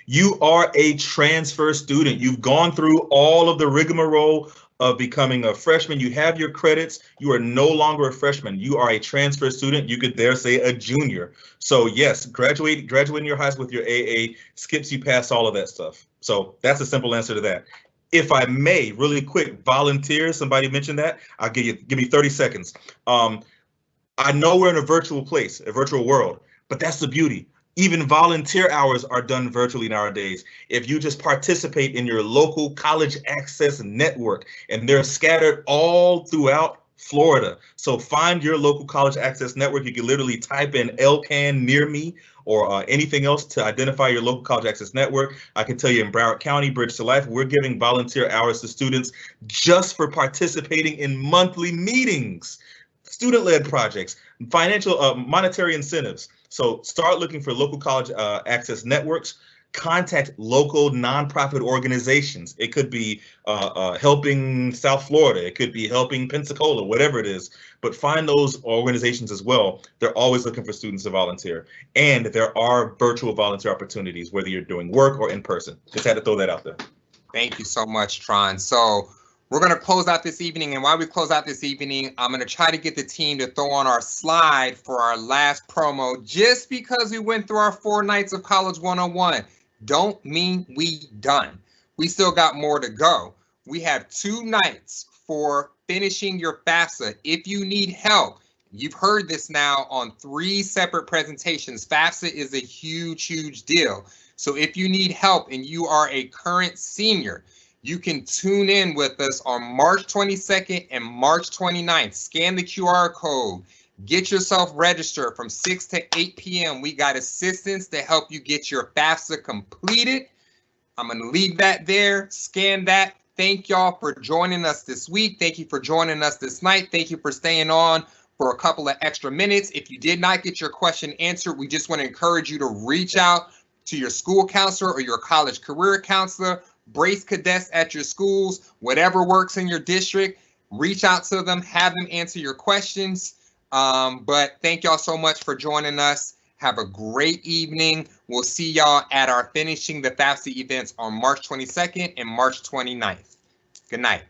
You are a transfer student. You've gone through all of the rigmarole of becoming a freshman. You have your credits. You are no longer a freshman. You are a transfer student. You could dare say a junior. So yes, graduating your high school with your AA skips you past all of that stuff. So that's a simple answer to that. If I may, really quick, volunteers, somebody mentioned that. Give me 30 seconds. I know we're in a virtual place, a virtual world, but that's the beauty. Even volunteer hours are done virtually nowadays. If you just participate in your local college access network, and they're scattered all throughout Florida. So find your local college access network. You can literally type in LCAN near me or anything else to identify your local college access network. I can tell you in Broward County, Bridge to Life, we're giving volunteer hours to students just for participating in monthly meetings, student-led projects, financial, monetary incentives. So start looking for local college access networks. Contact local nonprofit organizations. It could be helping South Florida. It could be helping Pensacola, whatever it is. But find those organizations as well. They're always looking for students to volunteer. And there are virtual volunteer opportunities, whether you're doing work or in person. Just had to throw that out there. Thank you so much, Tron. So we're going to close out this evening. And while we close out this evening, I'm going to try to get the team to throw on our slide for our last promo, just because we went through our 4 nights of College 101. Don't mean we done. We still got more to go. We have 2 nights for finishing your FAFSA. If you need help, you've heard this now on 3 separate presentations. FAFSA is a huge, huge deal. So if you need help and you are a current senior, you can tune in with us on March 22nd and March 29th. Scan the QR code. Get yourself registered from 6 to 8 p.m. We got assistance to help you get your FAFSA completed. I'm going to leave that there. Scan that. Thank y'all for joining us this week. Thank you for joining us this night. Thank you for staying on for a couple of extra minutes. If you did not get your question answered, we just want to encourage you to reach out to your school counselor or your college career counselor, brace cadets at your schools, whatever works in your district. Reach out to them, have them answer your questions. But thank y'all so much for joining us. Have a great evening. We'll see y'all at our Finishing the FAFSA events on March 22nd and March 29th. Good night.